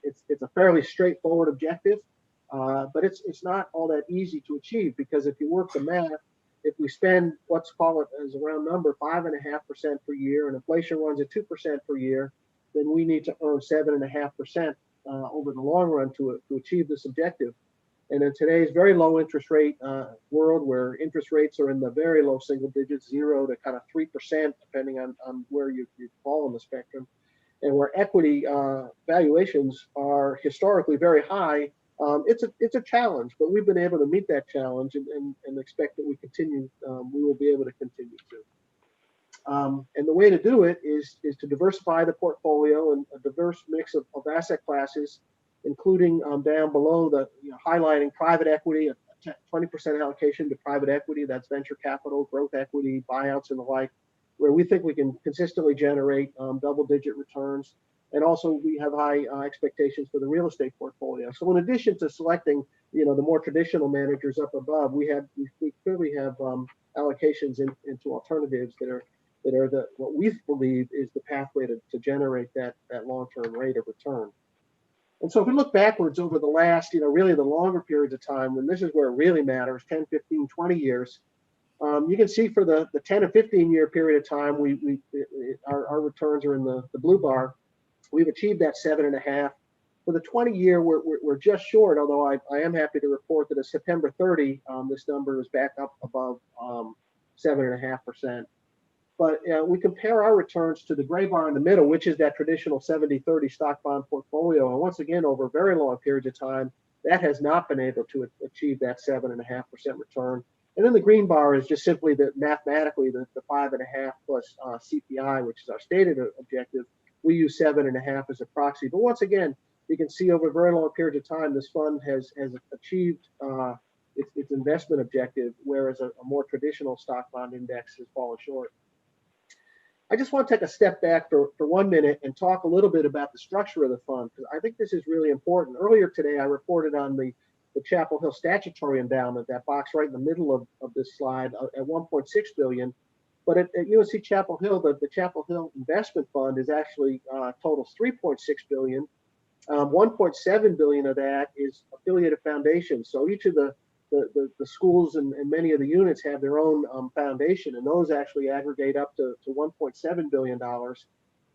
It's a fairly straightforward objective, but it's not all that easy to achieve, because if you work the math, if we spend, let's call it as a round number, 5.5% per year, and inflation runs at 2% per year, then we need to earn 7.5% over the long run to achieve this objective. And in today's very low interest rate world, where interest rates are in the very low single digits, 0 to kind of 3%, depending on where you fall on the spectrum, and where equity valuations are historically very high, It's a challenge, but we've been able to meet that challenge and expect that we will be able to continue to. And the way to do it is to diversify the portfolio and a diverse mix of asset classes, including down below highlighting private equity, a 20% allocation to private equity. That's venture capital, growth equity, buyouts, and the like, where we think we can consistently generate double-digit returns. And also, we have high expectations for the real estate portfolio. So, in addition to selecting, the more traditional managers up above, we clearly have allocations into alternatives that are what we believe is the pathway to generate that long-term rate of return. And so if we look backwards over the last, really the longer periods of time, when this is where it really matters, 10, 15, 20 years, you can see for the 10 or 15 year period of time, our returns are in the blue bar. We've achieved that 7.5. For the 20 year, we're just short, although I am happy to report that as September 30, this number is back up above 7.5%. But we compare our returns to the gray bar in the middle, which is that traditional 70-30 stock bond portfolio. And once again, over very long periods of time, that has not been able to achieve that 7.5% return. And then the green bar is just simply mathematically the 5.5 plus CPI, which is our stated objective. We use 7.5 as a proxy. But once again, you can see over very long periods of time, this fund has achieved its investment objective, whereas a more traditional stock bond index has fallen short. I just want to take a step back for 1 minute and talk a little bit about the structure of the fund, because I think this is really important. Earlier today, I reported on the Chapel Hill statutory endowment, that box right in the middle of this slide at $1.6 billion. But at UNC-Chapel Hill, the Chapel Hill Investment Fund is actually totals $3.6 billion. 1.7 billion of that is affiliated foundations. So each of the schools and many of the units have their own foundation, and those actually aggregate up to $1.7 billion.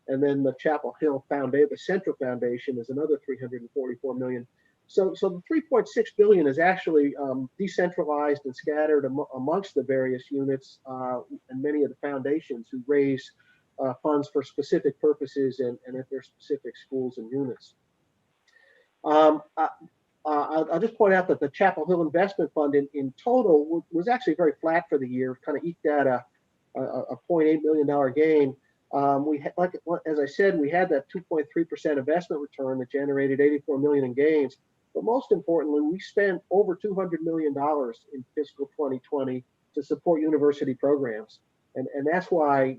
And then the Chapel Hill Foundation, the Central Foundation, is another $344 million. So the $3.6 billion is actually decentralized and scattered amongst the various units and many of the foundations who raise funds for specific purposes and at their specific schools and units. I'll just point out that the Chapel Hill Investment Fund in total was actually very flat for the year, kind of eked out a $0.8 million gain. As I said, we had that 2.3% investment return that generated $84 million in gains. But most importantly, we spent over $200 million in fiscal 2020 to support university programs. And that's why,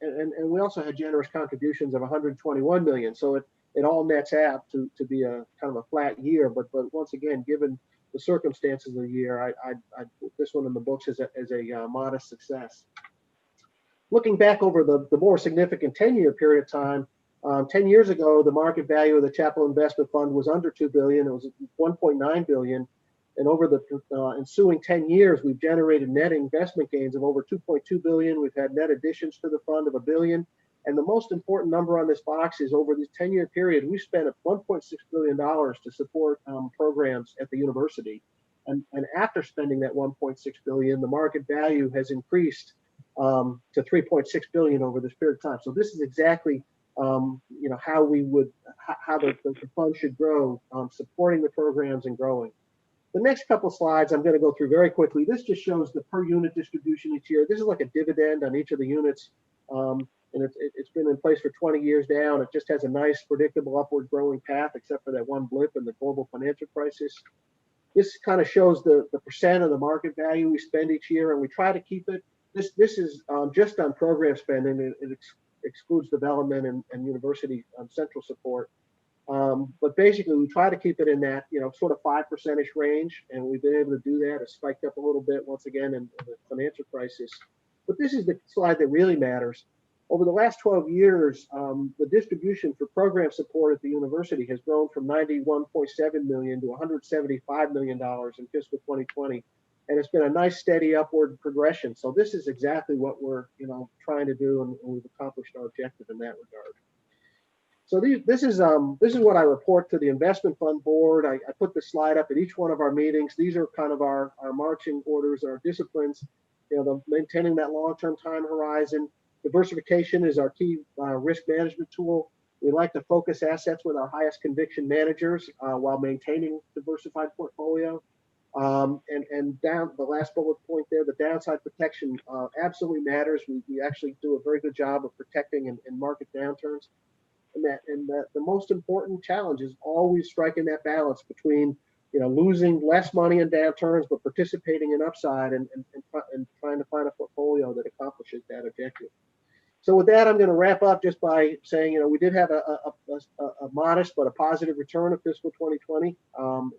and we also had generous contributions of $121 million. So it all nets out to be a kind of a flat year. But once again, given the circumstances of the year, I put this one in the books as a modest success. Looking back over the more significant 10-year period of time, 10 years ago, the market value of the Chapel Investment Fund was under $2 billion. It was $1.9 billion. And over the ensuing 10 years, we've generated net investment gains of over $2.2 billion. We've had net additions to the fund of $1 billion. And the most important number on this box is over this 10-year period, we spent $1.6 billion to support programs at the university. And after spending that $1.6 billion, the market value has increased to $3.6 billion over this period of time. So this is exactly how the fund should grow, supporting the programs and growing. The next couple of slides I'm going to go through very quickly. This just shows the per unit distribution each year. This is like a dividend on each of the units. And it's been in place for 20 years now, and it just has a nice, predictable upward growing path, except for that one blip in the global financial crisis. This kind of shows the percent of the market value we spend each year, and we try to keep it. This is just on program spending. It excludes development and university central support. But basically, we try to keep it in that sort of 5% range, and we've been able to do that. It spiked up a little bit once again in the financial crisis. But this is the slide that really matters. Over the last 12 years, the distribution for program support at the university has grown from $91.7 million to $175 million in fiscal 2020. And it's been a nice, steady upward progression. So this is exactly what we're trying to do, and we've accomplished our objective in that regard. So this is what I report to the investment fund board. I put this slide up at each one of our meetings. These are kind of our marching orders, our disciplines. Maintaining that long-term time horizon. Diversification is our key risk management tool. We like to focus assets with our highest conviction managers while maintaining diversified portfolio. And down the last bullet point there, the downside protection absolutely matters. We actually do a very good job of protecting in market downturns. And the most important challenge is always striking that balance between, losing less money in downturns, but participating in upside and trying to find a portfolio that accomplishes that objective. So with that, I'm going to wrap up just by saying, we did have a modest but a positive return of fiscal 2020. It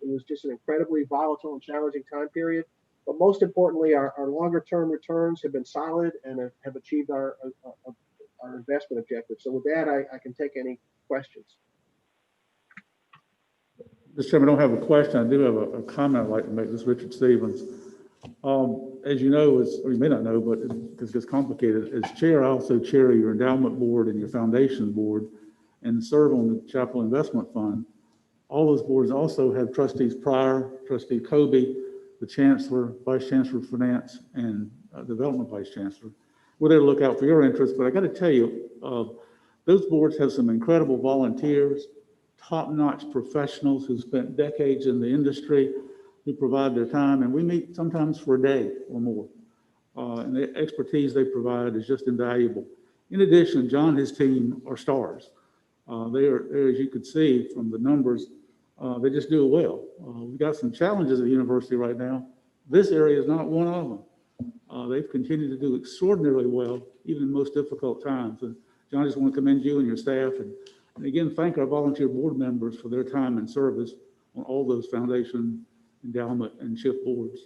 was just an incredibly volatile and challenging time period. But most importantly, our longer term returns have been solid and have achieved our investment objectives. So with that, I can take any questions. Mr. Chairman, I don't have a question. I do have a comment I'd like to make. This is Richard Stevens. As you know, or you may not know, but it gets complicated. As chair, I also chair your endowment board and your foundation board and serve on the Chapel Investment Fund. All those boards also have trustees Pryor, trustee Kobe, the chancellor, vice chancellor of finance, and development vice chancellor. We're there to look out for your interests, but I got to tell you, those boards have some incredible volunteers, top-notch professionals who spent decades in the industry, who provide their time, and we meet sometimes for a day or more. And the expertise they provide is just invaluable. In addition, John and his team are stars. They are, as you could see from the numbers, they just do it well. We've got some challenges at the university right now. This area is not one of them. They've continued to do extraordinarily well, even in most difficult times. And John, I just want to commend you and your staff, and again, thank our volunteer board members for their time and service on all those foundation, endowment, and CHIP boards.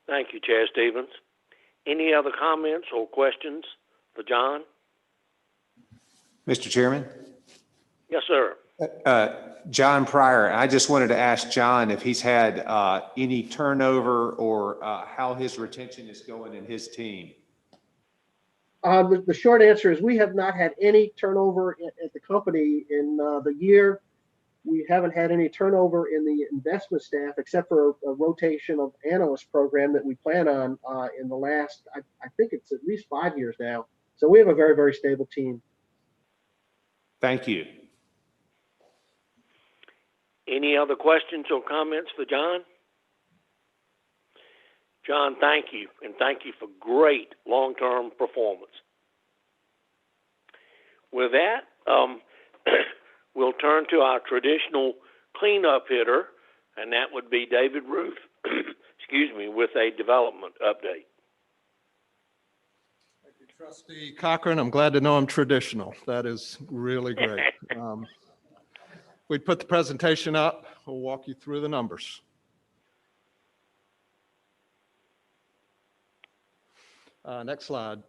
Thank you, Chair Stevens. Any other comments or questions for John? Mr. Chairman? Yes, sir. John Pryor, I just wanted to ask John if he's had any turnover or how his retention is going in his team. The short answer is we have not had any turnover at the company in the year. We haven't had any turnover in the investment staff except for a rotation of analyst program that we plan on in the last, I think it's at least 5 years now. So we have a very, very stable team. Thank you. Any other questions or comments for John? John, thank you, and thank you for great long-term performance. With that, we'll turn to our traditional cleanup hitter, and that would be David Ruth, with a development update. Thank you, Trustee Cochran. I'm glad to know I'm traditional. That is really great. We put the presentation up. We'll walk you through the numbers. Next slide.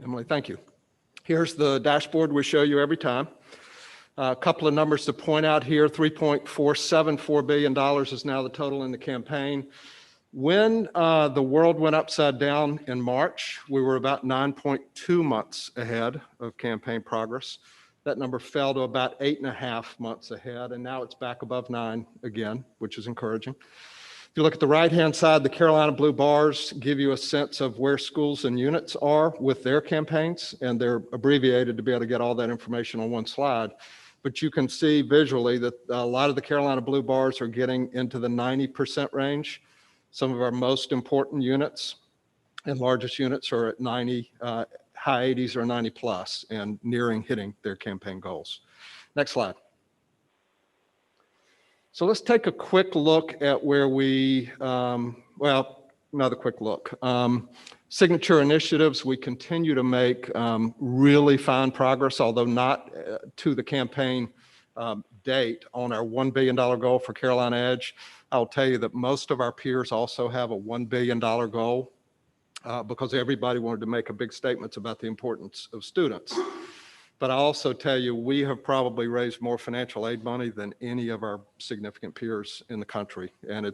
Emily, thank you. Here's the dashboard we show you every time. A couple of numbers to point out here. $3.474 billion is now the total in the campaign. When the world went upside down in March, we were about 9.2 months ahead of campaign progress. That number fell to about 8.5 months ahead, and now it's back above 9 again, which is encouraging. If you look at the right-hand side, the Carolina blue bars give you a sense of where schools and units are with their campaigns, and they're abbreviated to be able to get all that information on one slide. But you can see visually that a lot of the Carolina blue bars are getting into the 90% range. Some of our most important units and largest units are at 90, high 80s or 90 plus, and nearing hitting their campaign goals. Next slide. So let's take a quick look at where we, another quick look. Signature initiatives, we continue to make really fine progress, although not to the campaign date on our $1 billion goal for Carolina Edge. I'll tell you that most of our peers also have a $1 billion goal because everybody wanted to make a big statements about the importance of students. But I'll also tell you, we have probably raised more financial aid money than any of our significant peers in the country. And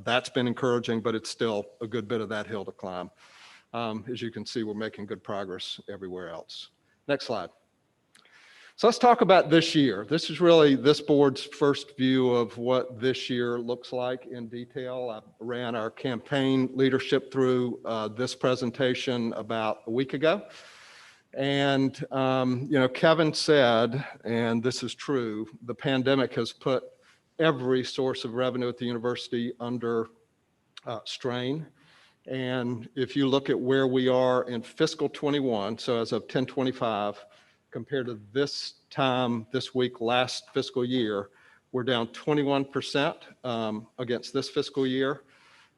that's been encouraging, but it's still a good bit of that hill to climb. As you can see, we're making good progress everywhere else. Next slide. So let's talk about this year. This is really this board's first view of what this year looks like in detail. I ran our campaign leadership through this presentation about a week ago. And, Kevin said, and this is true, the pandemic has put every source of revenue at the university under strain. And if you look at where we are in fiscal 21, so as of 10/25, compared to this time, this week, last fiscal year, we're down 21% against this fiscal year.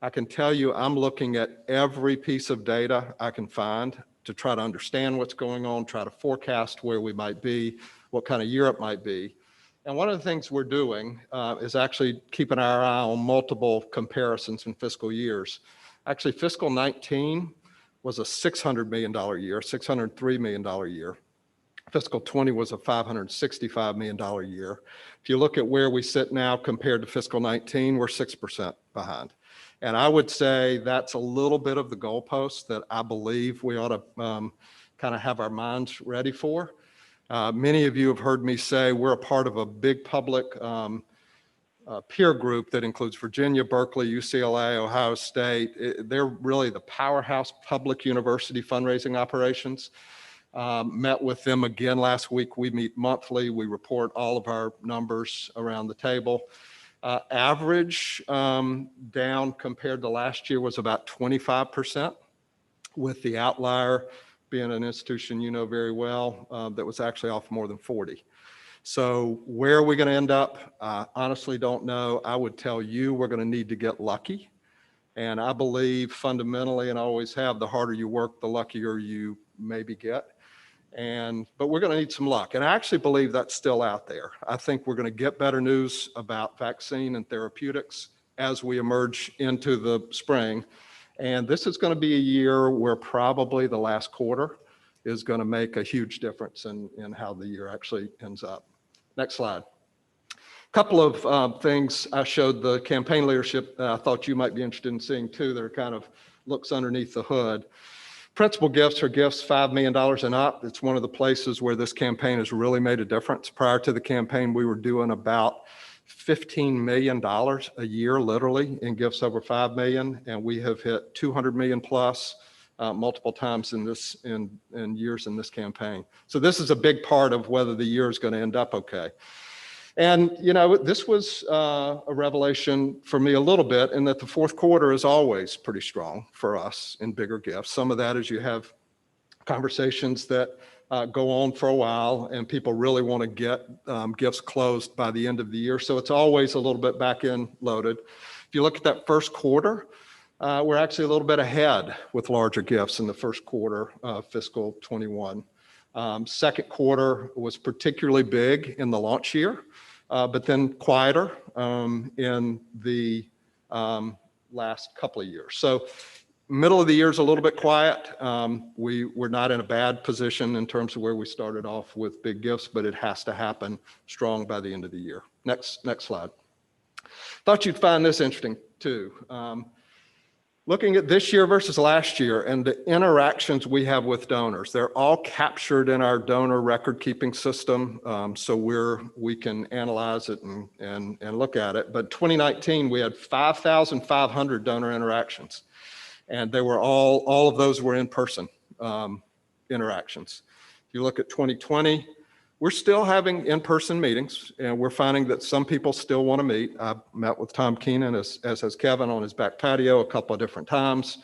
I can tell you, I'm looking at every piece of data I can find to try to understand what's going on, try to forecast where we might be, what kind of year it might be. And one of the things we're doing is actually keeping our eye on multiple comparisons in fiscal years. Actually, fiscal 19 was a $600 million year, $603 million year. Fiscal 20 was a $565 million year. If you look at where we sit now compared to fiscal 19, we're 6% behind. And I would say that's a little bit of the goalpost that I believe we ought to kind of have our minds ready for. Many of you have heard me say we're a part of a big public peer group that includes Virginia, Berkeley, UCLA, Ohio State. They're really the powerhouse public university fundraising operations. Met with them again last week. We meet monthly. We report all of our numbers around the table. Average down compared to last year was about 25%, with the outlier being an institution you know very well that was actually off more than 40. So where are we going to end up? I honestly don't know. I would tell you we're going to need to get lucky. And I believe fundamentally, and I always have, the harder you work, the luckier you maybe get. But we're going to need some luck. And I actually believe that's still out there. I think we're going to get better news about vaccine and therapeutics as we emerge into the spring. And this is going to be a year where probably the last quarter is going to make a huge difference in how the year actually ends up. Next slide. A couple of things I showed the campaign leadership that I thought you might be interested in seeing too, that are kind of looks underneath the hood. Principal gifts are gifts $5 million and up. It's one of the places where this campaign has really made a difference. Prior to the campaign, we were doing about $15 million a year, literally, in gifts over $5 million, and we have hit $200 million plus multiple times in years in this campaign. So this is a big part of whether the year is going to end up okay. And, this was a revelation for me a little bit, in that the fourth quarter is always pretty strong for us in bigger gifts. Some of that is you have conversations that go on for a while, and people really want to get gifts closed by the end of the year. So it's always a little bit back end loaded. If you look at that first quarter, we're actually a little bit ahead with larger gifts in the first quarter of fiscal 21. Second quarter was particularly big in the launch year, but then quieter in the last couple of years. So middle of the year is a little bit quiet. We're not in a bad position in terms of where we started off with big gifts, but it has to happen strong by the end of the year. Next slide. Thought you'd find this interesting too. Looking at this year versus last year and the interactions we have with donors, they're all captured in our donor record keeping system. So we can analyze it and look at it. But 2019, we had 5,500 donor interactions, and they were all of those were in-person interactions. If you look at 2020, we're still having in-person meetings, and we're finding that some people still want to meet. I met with Tom Keenan, as has Kevin, on his back patio a couple of different times,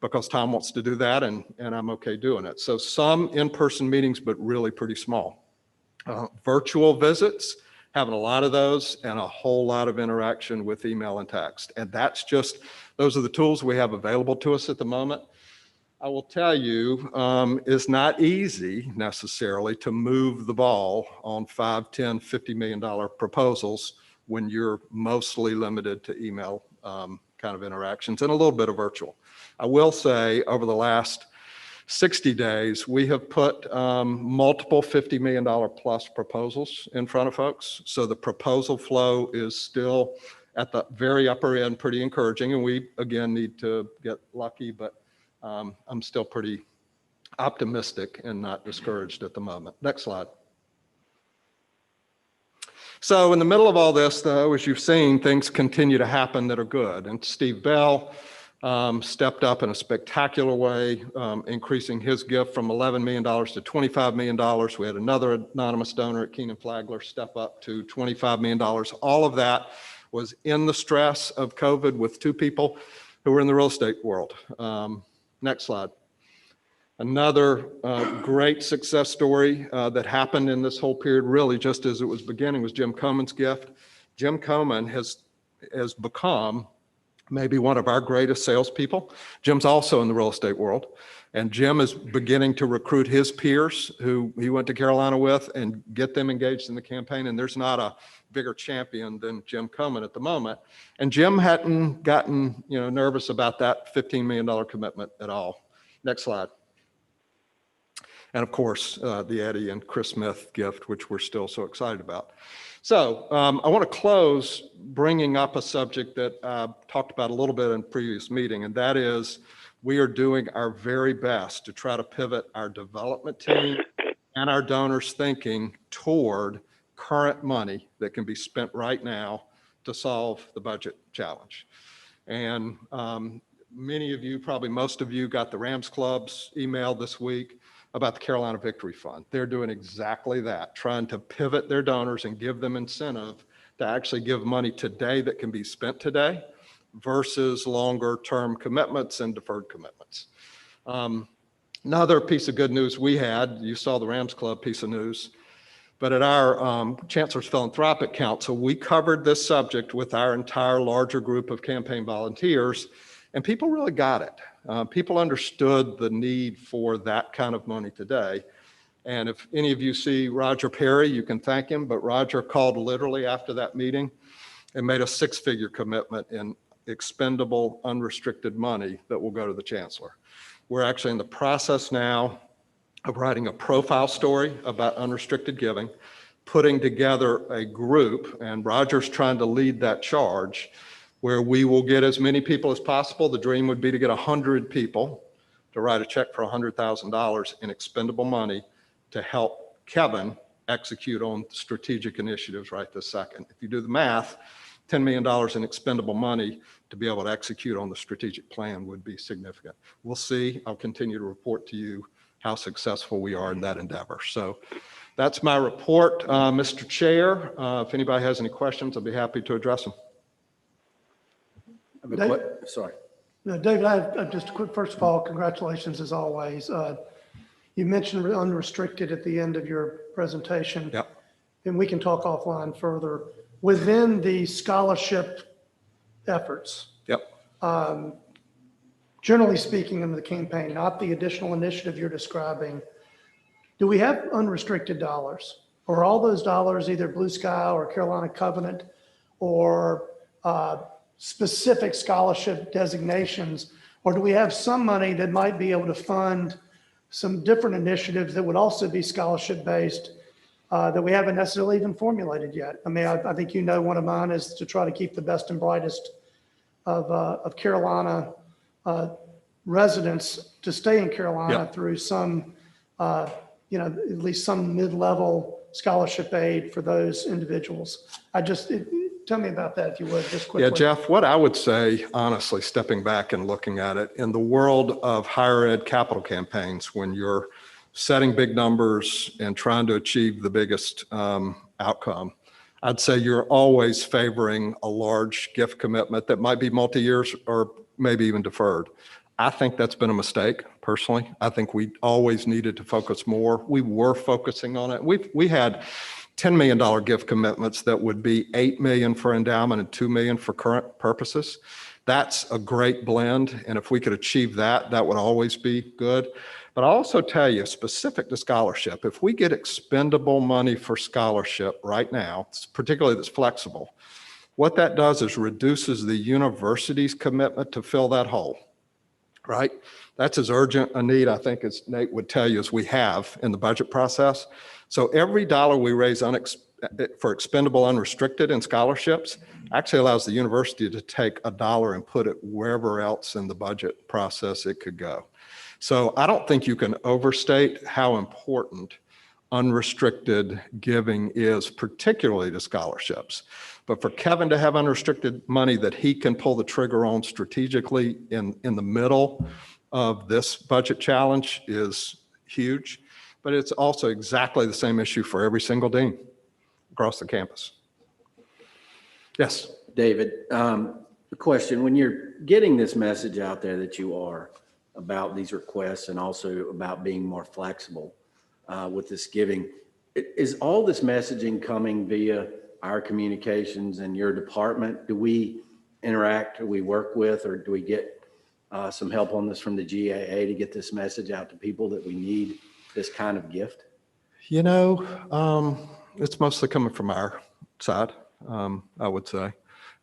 because Tom wants to do that, and I'm okay doing it. So some in-person meetings, but really pretty small. Virtual visits, having a lot of those, and a whole lot of interaction with email and text. And those are the tools we have available to us at the moment. I will tell you, it's not easy necessarily to move the ball on $5, $10, $50 million proposals when you're mostly limited to email kind of interactions and a little bit of virtual. I will say over the last 60 days, we have put multiple $50 million plus proposals in front of folks. So the proposal flow is still at the very upper end, pretty encouraging. And we, again, need to get lucky, but I'm still pretty optimistic and not discouraged at the moment. Next slide. So in the middle of all this, though, as you've seen, things continue to happen that are good. And Steve Bell stepped up in a spectacular way, increasing his gift from $11 million to $25 million. We had another anonymous donor at Keenan Flagler step up to $25 million. All of that was in the stress of COVID with two people who were in the real estate world. Next slide. Another great success story that happened in this whole period, really just as it was beginning, was Jim Coman's gift. Jim Coman has become maybe one of our greatest salespeople. Jim's also in the real estate world, and Jim is beginning to recruit his peers who he went to Carolina with and get them engaged in the campaign. And there's not a bigger champion than Jim Coman at the moment. And Jim hadn't gotten nervous about that $15 million commitment at all. Next slide. And of course, the Eddie and Chris Smith gift, which we're still so excited about. So I want to close bringing up a subject that I talked about a little bit in previous meeting, and that is we are doing our very best to try to pivot our development team and our donors' thinking toward current money that can be spent right now to solve the budget challenge. And many of you, probably most of you, got the Rams Club's email this week about the Carolina Victory Fund. They're doing exactly that, trying to pivot their donors and give them incentive to actually give money today that can be spent today versus longer term commitments and deferred commitments. Another piece of good news we had, you saw the Rams Club piece of news, but at our Chancellor's Philanthropic Council, we covered this subject with our entire larger group of campaign volunteers, and people really got it. People understood the need for that kind of money today. And if any of you see Roger Perry, you can thank him, but Roger called literally after that meeting and made a 6-figure commitment in expendable, unrestricted money that will go to the Chancellor. We're actually in the process now of writing a profile story about unrestricted giving, putting together a group, and Roger's trying to lead that charge, where we will get as many people as possible. The dream would be to get 100 people to write a check for $100,000 in expendable money to help Kevin execute on strategic initiatives right this second. If you do the math, $10 million in expendable money to be able to execute on the strategic plan would be significant. We'll see. I'll continue to report to you how successful we are in that endeavor. So that's my report, Mr. Chair. If anybody has any questions, I'll be happy to address them. Sorry. No, David, I have just a quick, first of all, congratulations as always. You mentioned unrestricted at the end of your presentation. Yep. And we can talk offline further. Within the scholarship efforts, Yep. Generally speaking in the campaign, not the additional initiative you're describing, do we have unrestricted dollars? Or are all those dollars either Blue Sky or Carolina Covenant or specific scholarship designations, or do we have some money that might be able to fund some different initiatives that would also be scholarship based that we haven't necessarily even formulated yet? I mean, I think one of mine is to try to keep the best and brightest of Carolina residents to stay in Carolina through some, at least some mid-level scholarship aid for those individuals. Tell me about that, if you would, just quickly. Yeah, Jeff, what I would say, honestly, stepping back and looking at it, in the world of higher ed capital campaigns, when you're setting big numbers and trying to achieve the biggest outcome, I'd say you're always favoring a large gift commitment that might be multi-years or maybe even deferred. I think that's been a mistake, personally. I think we always needed to focus more. We were focusing on it. We had $10 million gift commitments that would be $8 million for endowment and $2 million for current purposes. That's a great blend. And if we could achieve that, that would always be good. But I'll also tell you, specific to scholarship, if we get expendable money for scholarship right now, particularly that's flexible, what that does is reduces the university's commitment to fill that hole, right? That's as urgent a need, I think, as Nate would tell you, as we have in the budget process. So every dollar we raise for expendable unrestricted in scholarships actually allows the university to take a dollar and put it wherever else in the budget process it could go. So I don't think you can overstate how important unrestricted giving is, particularly to scholarships. But for Kevin to have unrestricted money that he can pull the trigger on strategically in the middle of this budget challenge is huge. But it's also exactly the same issue for every single dean across the campus. Yes. David, the question, when you're getting this message out there that you are about these requests and also about being more flexible with this giving, is all this messaging coming via our communications and your department? Do we interact, or we work with, or do we get some help on this from the GAA to get this message out to people that we need this kind of gift? You know, it's mostly coming from our side, I would say.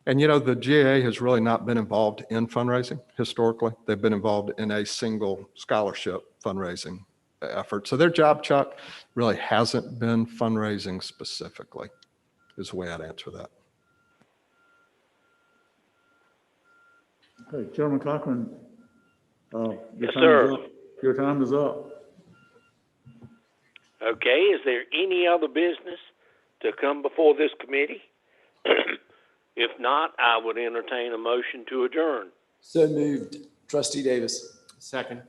And, you know, the GAA has really not been involved in fundraising historically. They've been involved in a single scholarship fundraising effort. So their job, Chuck, really hasn't been fundraising specifically, is the way I'd answer that. Okay, Chairman Cochran. Yes, sir. Your time is up. Okay, is there any other business to come before this committee? If not, I would entertain a motion to adjourn. So moved. Trustee Davis. Second.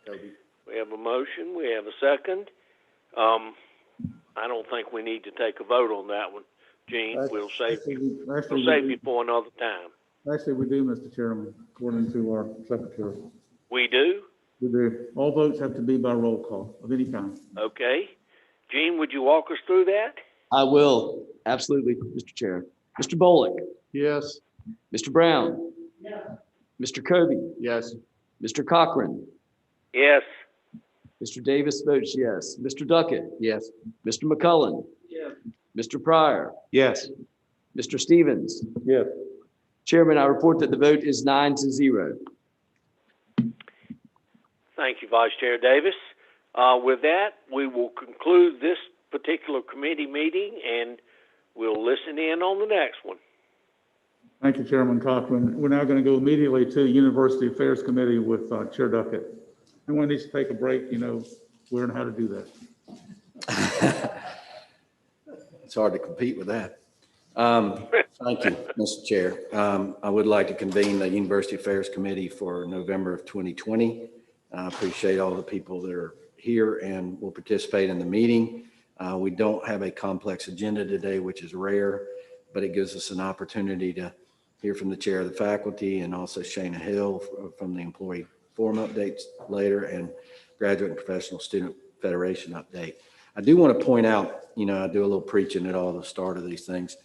We have a motion, we have a second. I don't think we need to take a vote on that one, Gene. We'll save you for another time. Actually, we do, Mr. Chairman, according to our secretary. We do? We do. All votes have to be by roll call of any kind. Okay. Gene, would you walk us through that? I will. Absolutely, Mr. Chair. Mr. Bolick. Yes. Mr. Brown. Yes. Mr. Kobe. Yes. Mr. Cochran. Yes. Mr. Davis votes yes. Mr. Duckett. Yes. Mr. McCullen. Yes. Mr. Pryor. Yes. Mr. Stevens. Yes. Chairman, I report that the vote is 9-0. Thank you, Vice Chair Davis. With that, we will conclude this particular committee meeting, and we'll listen in on the next one. Thank you, Chairman Cochran. We're now going to go immediately to the University Affairs Committee with Chair Duckett. Anyone needs to take a break, you know, learn how to do that. It's hard to compete with that. Thank you, Mr. Chair. I would like to convene the University Affairs Committee for November of 2020. I appreciate all the people that are here and will participate in the meeting. We don't have a complex agenda today, which is rare, but it gives us an opportunity to hear from the chair of the faculty and also Shana Hill from the employee forum updates later and graduate and professional student federation update. I do want to point out, you know, I do a little preaching at all the start of these things.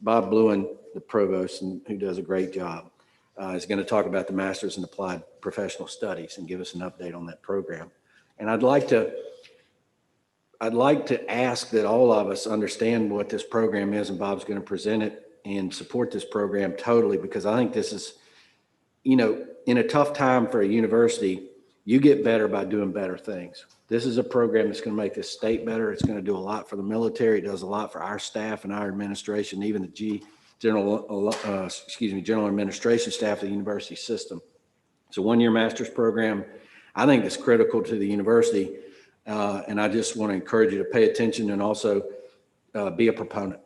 Bob Bluen, the provost, and who does a great job, is going to talk about the Master's in Applied Professional Studies and give us an update on that program. And I'd like to ask that all of us understand what this program is, and Bob's going to present it and support this program totally, because I think this is, you know, in a tough time for a university, you get better by doing better things. This is a program that's going to make this state better. It's going to do a lot for the military. It does a lot for our staff and our administration, even the general administration staff of the university system. It's a one-year master's program. I think it's critical to the university. And I just want to encourage you to pay attention and also be a proponent,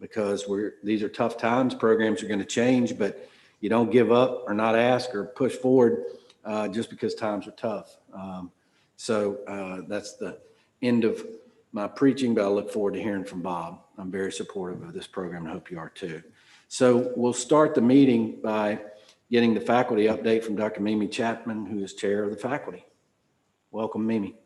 because these are tough times. Programs are going to change, but you don't give up or not ask or push forward just because times are tough. So that's the end of my preaching, but I look forward to hearing from Bob. I'm very supportive of this program, and I hope you are too. So we'll start the meeting by getting the faculty update from Dr. Mimi Chapman, who is chair of the faculty. Welcome, Mimi.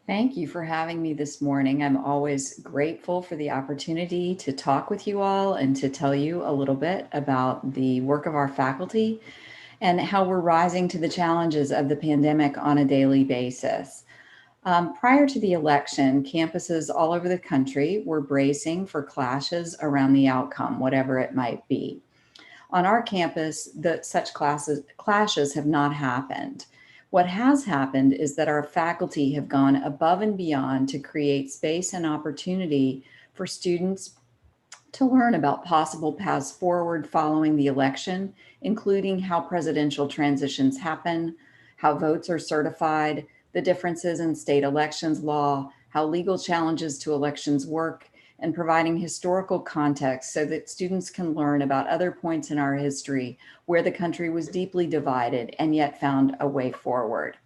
Thank you for having me this morning. I'm always grateful for the opportunity to talk with you all and to tell you a little bit about the work of our faculty and how we're rising to the challenges of the pandemic on a daily basis. Prior to the election, campuses all over the country were bracing for clashes around the outcome, whatever it might be. On our campus, such clashes have not happened. What has happened is that our faculty have gone above and beyond to create space and opportunity for students to learn about possible paths forward following the election, including how presidential transitions happen, how votes are certified, the differences in state elections law, how legal challenges to elections work, and providing historical context so that students can learn about other points in our history where the country was deeply divided and yet found a way forward.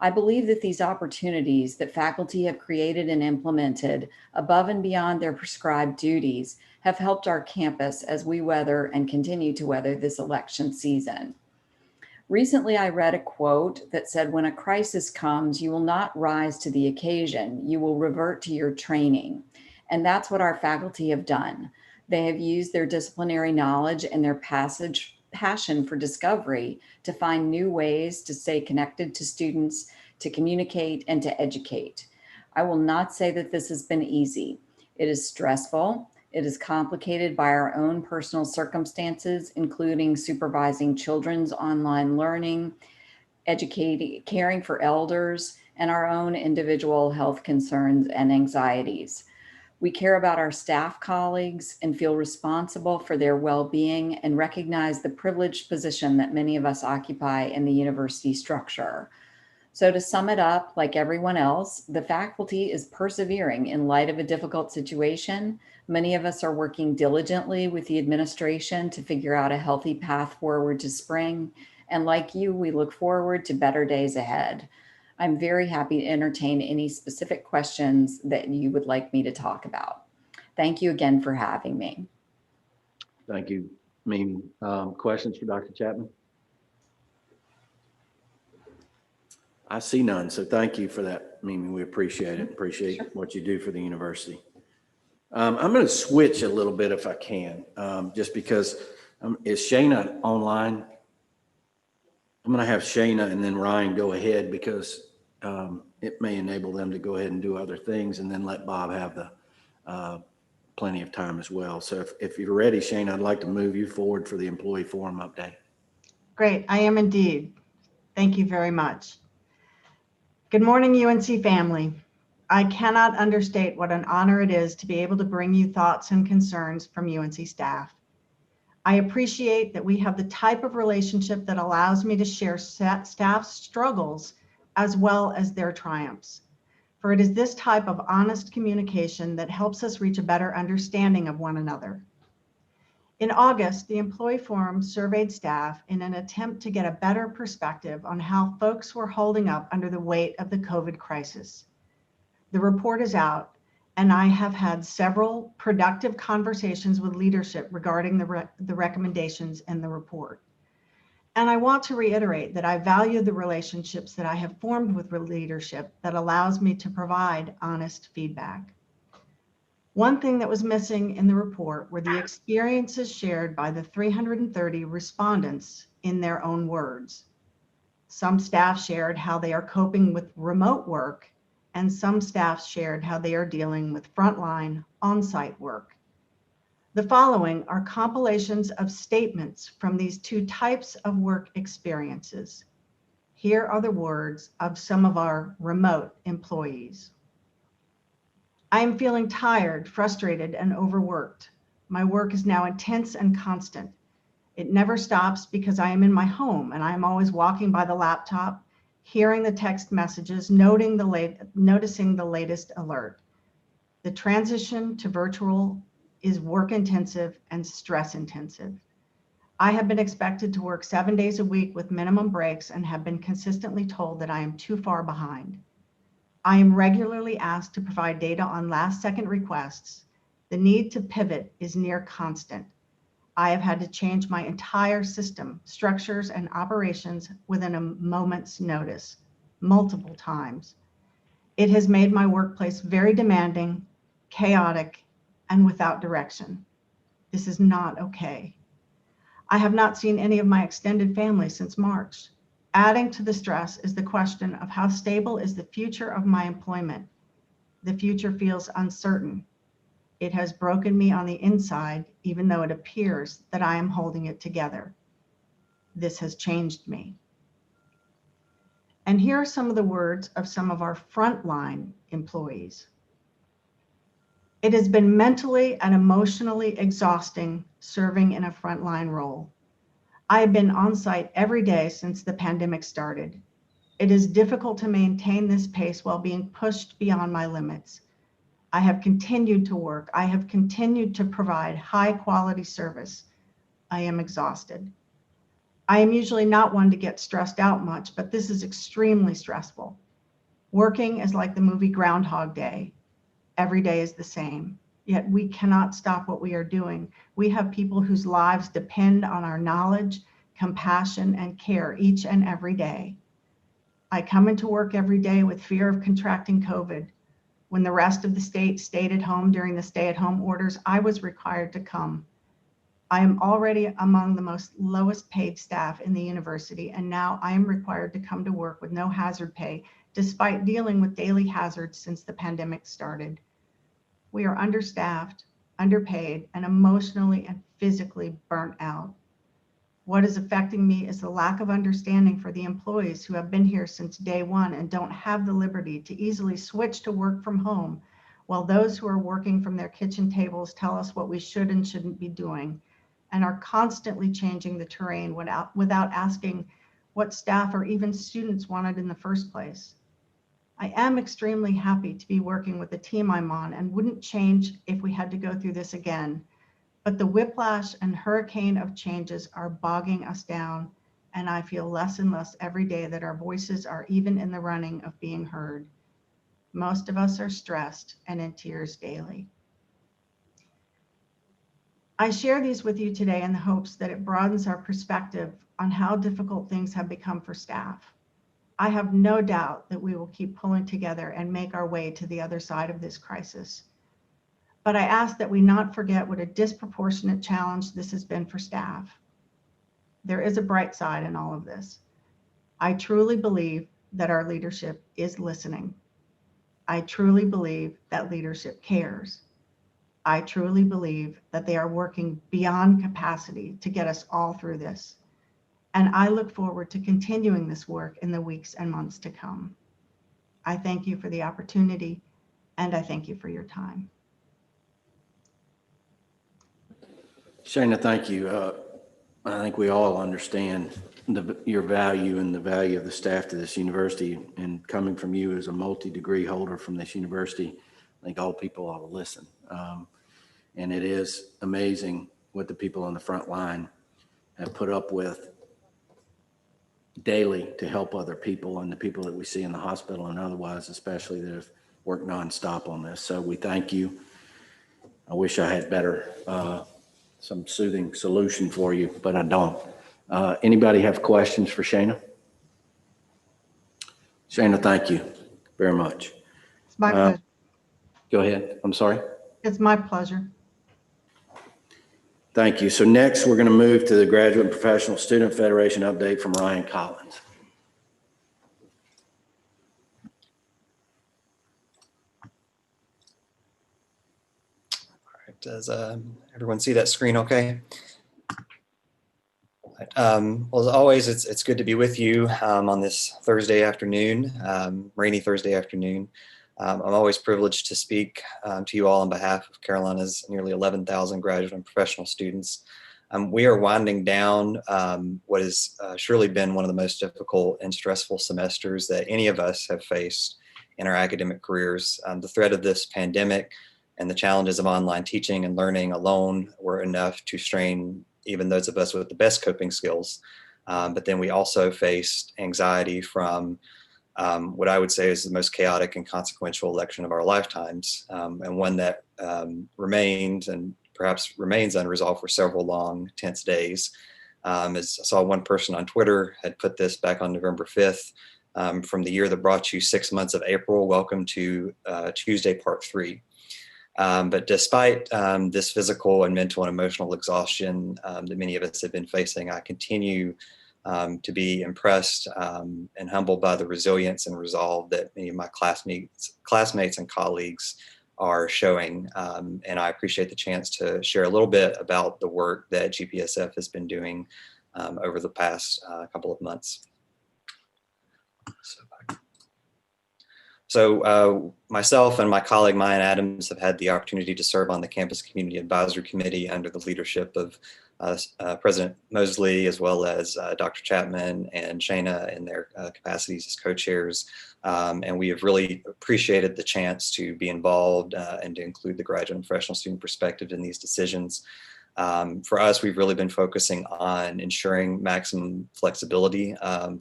I believe that these opportunities that faculty have created and implemented above and beyond their prescribed duties have helped our campus as we weather and continue to weather this election season. Recently, I read a quote that said, "When a crisis comes, you will not rise to the occasion, you will revert to your training." And that's what our faculty have done. They have used their disciplinary knowledge and their passion for discovery to find new ways to stay connected to students, to communicate, and to educate. I will not say that this has been easy. It is stressful. It is complicated by our own personal circumstances, including supervising children's online learning, educating, caring for elders, and our own individual health concerns and anxieties. We care about our staff colleagues and feel responsible for their well-being and recognize the privileged position that many of us occupy in the university structure. So to sum it up, like everyone else, the faculty is persevering in light of a difficult situation. Many of us are working diligently with the administration to figure out a healthy path forward to spring. And like you, we look forward to better days ahead. I'm very happy to entertain any specific questions that you would like me to talk about. Thank you again for having me. Thank you, Mimi. Questions for Dr. Chapman? I see none, so thank you for that, Mimi. We appreciate it. Appreciate what you do for the university. I'm going to switch a little bit if I can, just because is Shayna online? I'm going to have Shayna and then Ryan go ahead because it may enable them to go ahead and do other things and then let Bob have the plenty of time as well. So if you're ready, Shayna, I'd like to move you forward for the employee forum update. Great, I am indeed. Thank you very much. Good morning, UNC family. I cannot understate what an honor it is to be able to bring you thoughts and concerns from UNC staff. I appreciate that we have the type of relationship that allows me to share staff's struggles as well as their triumphs. For it is this type of honest communication that helps us reach a better understanding of one another. In August, the Employee Forum surveyed staff in an attempt to get a better perspective on how folks were holding up under the weight of the COVID crisis. The report is out, and I have had several productive conversations with leadership regarding the recommendations in the report. And I want to reiterate that I value the relationships that I have formed with leadership that allows me to provide honest feedback. One thing that was missing in the report were the experiences shared by the 330 respondents in their own words. Some staff shared how they are coping with remote work, and some staff shared how they are dealing with frontline on-site work. The following are compilations of statements from these two types of work experiences. Here are the words of some of our remote employees. I am feeling tired, frustrated, and overworked. My work is now intense and constant. It never stops because I am in my home and I am always walking by the laptop, hearing the text messages, noticing the latest alert. The transition to virtual is work intensive and stress intensive. I have been expected to work 7 days a week with minimum breaks and have been consistently told that I am too far behind. I am regularly asked to provide data on last second requests. The need to pivot is near constant. I have had to change my entire system, structures, and operations within a moment's notice, multiple times. It has made my workplace very demanding, chaotic, and without direction. This is not okay. I have not seen any of my extended family since March. Adding to the stress is the question of how stable is the future of my employment. The future feels uncertain. It has broken me on the inside, even though it appears that I am holding it together. This has changed me. And here are some of the words of some of our frontline employees. It has been mentally and emotionally exhausting serving in a frontline role. I have been on site every day since the pandemic started. It is difficult to maintain this pace while being pushed beyond my limits. I have continued to work. I have continued to provide high quality service. I am exhausted. I am usually not one to get stressed out much, but this is extremely stressful. Working is like the movie Groundhog Day. Every day is the same, yet we cannot stop what we are doing. We have people whose lives depend on our knowledge, compassion, and care each and every day. I come into work every day with fear of contracting COVID. When the rest of the state stayed at home during the stay-at-home orders, I was required to come. I am already among the most lowest paid staff in the university, and now I am required to come to work with no hazard pay, despite dealing with daily hazards since the pandemic started. We are understaffed, underpaid, and emotionally and physically burnt out. What is affecting me is the lack of understanding for the employees who have been here since day one and don't have the liberty to easily switch to work from home, while those who are working from their kitchen tables tell us what we should and shouldn't be doing, and are constantly changing the terrain without asking what staff or even students wanted in the first place. I am extremely happy to be working with the team I'm on and wouldn't change if we had to go through this again. But the whiplash and hurricane of changes are bogging us down, and I feel less and less every day that our voices are even in the running of being heard. Most of us are stressed and in tears daily. I share these with you today in the hopes that it broadens our perspective on how difficult things have become for staff. I have no doubt that we will keep pulling together and make our way to the other side of this crisis. But I ask that we not forget what a disproportionate challenge this has been for staff. There is a bright side in all of this. I truly believe that our leadership is listening. I truly believe that leadership cares. I truly believe that they are working beyond capacity to get us all through this. And I look forward to continuing this work in the weeks and months to come. I thank you for the opportunity, and I thank you for your time. Shana, thank you. I think we all understand your value and the value of the staff to this university, and coming from you as a multi-degree holder from this university, I think all people ought to listen. And it is amazing what the people on the front line have put up with daily to help other people, and the people that we see in the hospital and otherwise, especially, that have worked nonstop on this. So we thank you. I wish I had better, some soothing solution for you, but I don't. Anybody have questions for Shana? Shana, thank you very much. It's my pleasure. Go ahead. I'm sorry. It's my pleasure. Thank you. So next, we're going to move to the Graduate and Professional Student Federation update from Ryan Collins. All right. Does everyone see that screen okay? Well, as always, it's good to be with you on this Thursday afternoon, rainy Thursday afternoon. I'm always privileged to speak to you all on behalf of Carolina's nearly 11,000 graduate and professional students. We are winding down what has surely been one of the most difficult and stressful semesters that any of us have faced in our academic careers. The threat of this pandemic and the challenges of online teaching and learning alone were enough to strain even those of us with the best coping skills. But then we also faced anxiety from what I would say is the most chaotic and consequential election of our lifetimes, and one that remained and perhaps remains unresolved for several long, tense days. As I saw one person on Twitter had put this back on November 5th, from the year that brought you 6 months of April, welcome to Tuesday, part 3. But despite this physical and mental and emotional exhaustion that many of us have been facing, I continue to be impressed and humbled by the resilience and resolve that many of my classmates and colleagues are showing. And I appreciate the chance to share a little bit about the work that GPSF has been doing over the past couple of months. So myself and my colleague Mayan Adams have had the opportunity to serve on the Campus Community Advisory Committee under the leadership of President Mosley, as well as Dr. Chapman and Shana in their capacities as co-chairs. And we have really appreciated the chance to be involved and to include the graduate and professional student perspective in these decisions. For us, we've really been focusing on ensuring maximum flexibility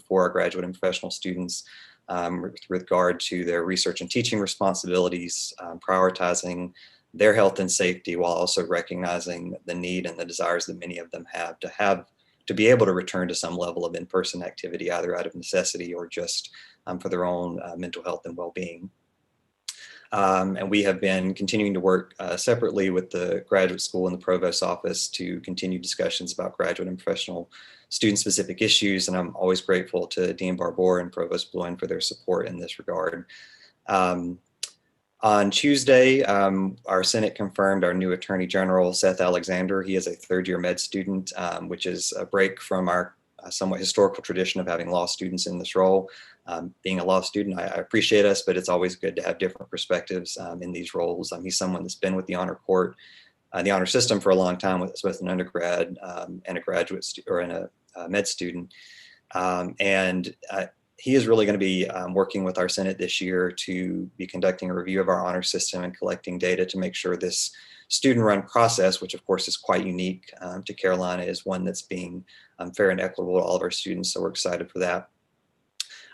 for our graduate and professional students with regard to their research and teaching responsibilities, prioritizing their health and safety while also recognizing the need and the desires that many of them have to be able to return to some level of in-person activity, either out of necessity or just for their own mental health and well-being. And we have been continuing to work separately with the graduate school and the provost's office to continue discussions about graduate and professional student-specific issues. And I'm always grateful to Dean Barbour and Provost Bluen for their support in this regard. On Tuesday, our Senate confirmed our new Attorney General, Seth Alexander. He is a third-year med student, which is a break from our somewhat historical tradition of having law students in this role. Being a law student, I appreciate us, but it's always good to have different perspectives in these roles. He's someone that's been with the honor court, the honor system for a long time, with both an undergrad and a graduate and a med student. He is really going to be working with our Senate this year to be conducting a review of our honor system and collecting data to make sure this student-run process, which of course is quite unique to Carolina, is one that's being fair and equitable to all of our students. So we're excited for that.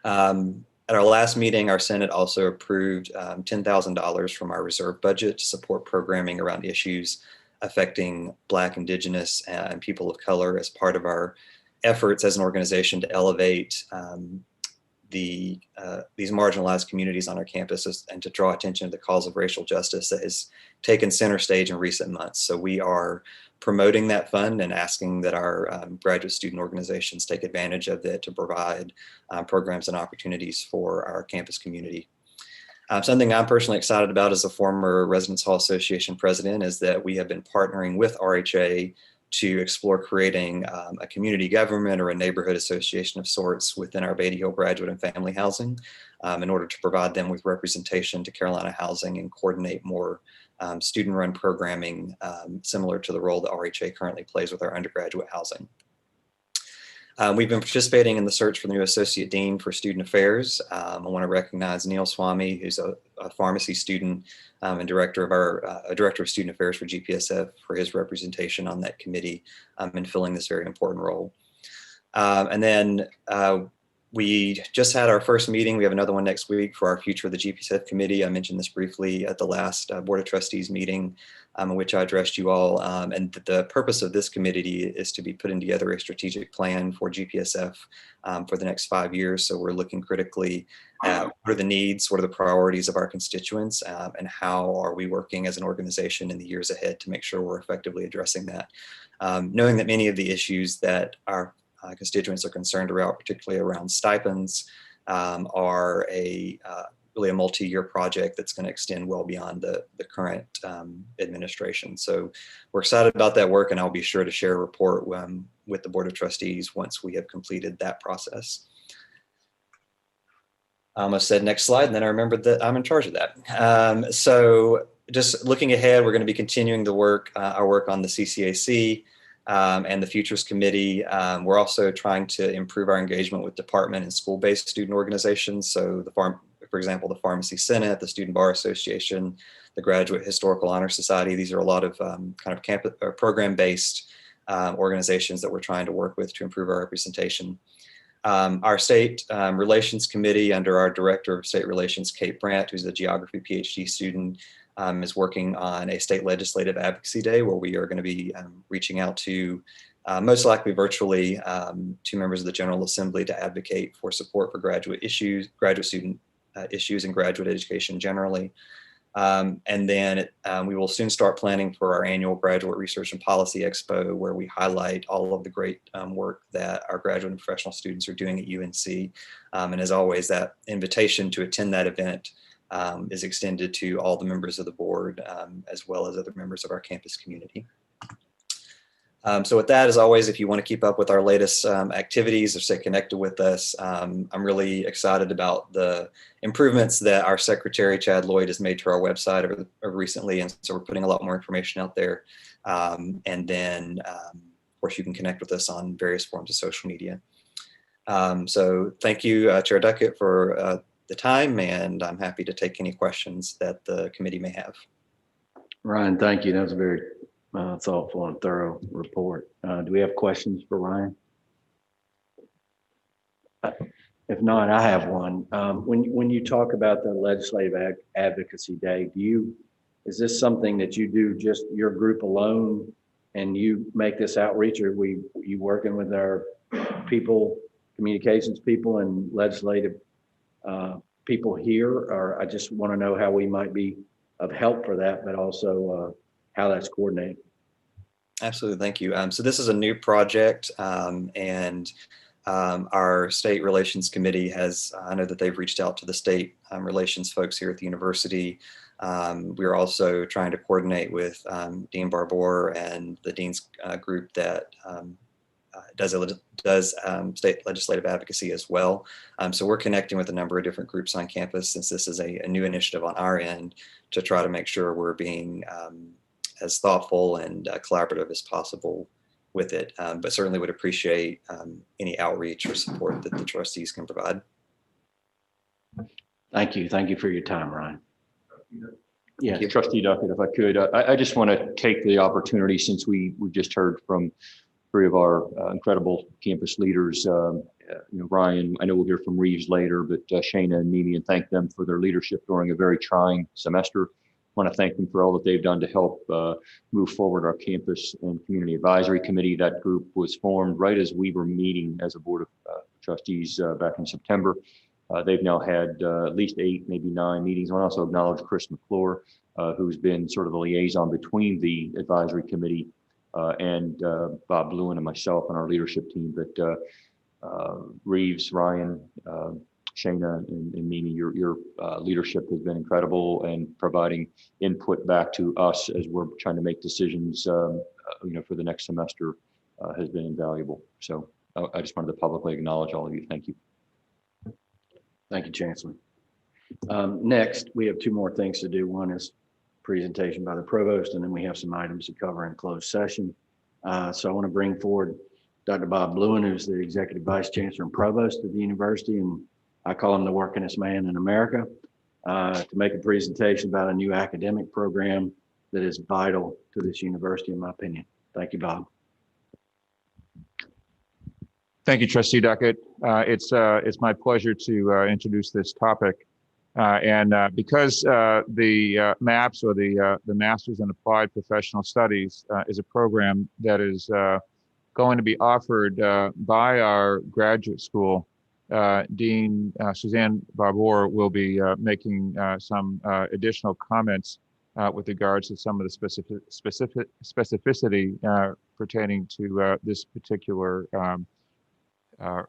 At our last meeting, our Senate also approved $10,000 from our reserve budget to support programming around issues affecting Black, Indigenous, and people of color as part of our efforts as an organization to elevate these marginalized communities on our campuses and to draw attention to the cause of racial justice that has taken center stage in recent months. So we are promoting that fund and asking that our graduate student organizations take advantage of it to provide programs and opportunities for our campus community. Something I'm personally excited about as a former Residence Hall Association president is that we have been partnering with RHA to explore creating a community government or a neighborhood association of sorts within our Beatty Hill graduate and family housing in order to provide them with representation to Carolina Housing and coordinate more student-run programming similar to the role that RHA currently plays with our undergraduate housing. We've been participating in the search for the new Associate Dean for Student Affairs. I want to recognize Neil Swami, who's a pharmacy student and Director of Student Affairs for GPSF, for his representation on that committee in filling this very important role. And then we just had our first meeting. We have another one next week for our Future of the GPSF Committee. I mentioned this briefly at the last Board of Trustees meeting in which I addressed you all. And the purpose of this committee is to be putting together a strategic plan for GPSF for the next 5 years. So we're looking critically at what are the needs, what are the priorities of our constituents, and how are we working as an organization in the years ahead to make sure we're effectively addressing that. Knowing that many of the issues that our constituents are concerned about, particularly around stipends, are really a multi-year project that's going to extend well beyond the current administration. So we're excited about that work, and I'll be sure to share a report with the Board of Trustees once we have completed that process. I almost said next slide, and then I remembered that I'm in charge of that. So just looking ahead, we're going to be continuing the work, our work on the CCAC and the Futures Committee. We're also trying to improve our engagement with department and school-based student organizations. So for example, the Pharmacy Senate, the Student Bar Association, the Graduate Historical Honor Society. These are a lot of kind of campus or program-based organizations that we're trying to work with to improve our representation. Our State Relations Committee, under our Director of State Relations, Kate Brandt, who's a geography PhD student, is working on a state legislative advocacy day where we are going to be reaching out to, most likely virtually, to members of the General Assembly to advocate for support for graduate student issues and graduate education generally. And then we will soon start planning for our annual Graduate Research and Policy Expo, where we highlight all of the great work that our graduate and professional students are doing at UNC. And as always, that invitation to attend that event is extended to all the members of the board, as well as other members of our campus community. So with that, as always, if you want to keep up with our latest activities or stay connected with us, I'm really excited about the improvements that our secretary, Chad Lloyd, has made to our website over recently. And so we're putting a lot more information out there. And then course, you can connect with us on various forms of social media. So thank you, Chair Duckett, for the time, and I'm happy to take any questions that the committee may have. Ryan, thank you. That was a very thoughtful and thorough report. Do we have questions for Ryan? If not, I have one. When you talk about the legislative advocacy day, is this something that you do just your group alone and you make this outreach, or you working with our people, communications people and legislative people here? Or I just want to know how we might be of help for that, but also how that's coordinated. Absolutely, thank you. So this is a new project, and our state relations committee has, I know that they've reached out to the state relations folks here at the university. We're also trying to coordinate with Dean Barbour and the dean's group that does state legislative advocacy as well. So we're connecting with a number of different groups on campus, since this is a new initiative on our end, to try to make sure we're being as thoughtful and collaborative as possible with it, but certainly would appreciate any outreach or support that the trustees can provide. Thank you. Thank you for your time, Ryan. Yeah, Trustee Duckett, if I could, I just want to take the opportunity, since we just heard from 3 of our incredible campus leaders. Ryan, I know we'll hear from Reeves later, but Shana and Mimi, and thank them for their leadership during a very trying semester. I want to thank them for all that they've done to help move forward our campus and community advisory committee. That group was formed right as we were meeting as a board of trustees back in September. They've now had at least 8, maybe 9 meetings. I want to also acknowledge Chris McClure, who's been sort of the liaison between the advisory committee and Bob Lewin and myself and our leadership team. But Reeves, Ryan, Shana, and Mimi, your leadership has been incredible, and providing input back to us as we're trying to make decisions, for the next semester has been invaluable. So I just wanted to publicly acknowledge all of you. Thank you. Thank you, Chancellor. Next, we have 2 more things to do. One is presentation by the provost, and then we have some items to cover in closed session. So I want to bring forward Dr. Bob Lewin, who's the Executive Vice Chancellor and Provost of the university, and I call him the workingest man in America, to make a presentation about a new academic program that is vital to this university, in my opinion. Thank you, Bob. Thank you, Trustee Duckett. It's my pleasure to introduce this topic. Because the MAPS, or the Masters in Applied Professional Studies, is a program that is going to be offered by our graduate school, Dean Suzanne Barbour will be making some additional comments with regards to some of the specificity pertaining to this particular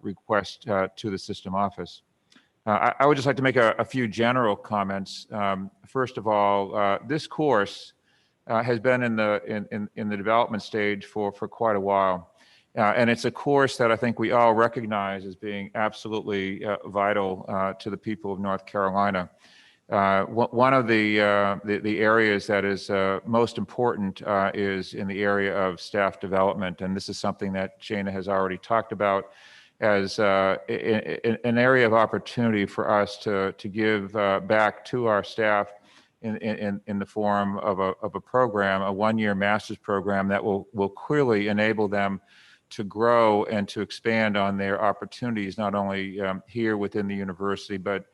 request to the system office. I would just like to make a few general comments. First of all, this course has been in the development stage for quite a while. And it's a course that I think we all recognize as being absolutely vital to the people of North Carolina. One of the areas that is most important is in the area of staff development. And this is something that Shana has already talked about as an area of opportunity for us to give back to our staff in the form of a program, a 1-year master's program that will clearly enable them to grow and to expand on their opportunities, not only here within the university, but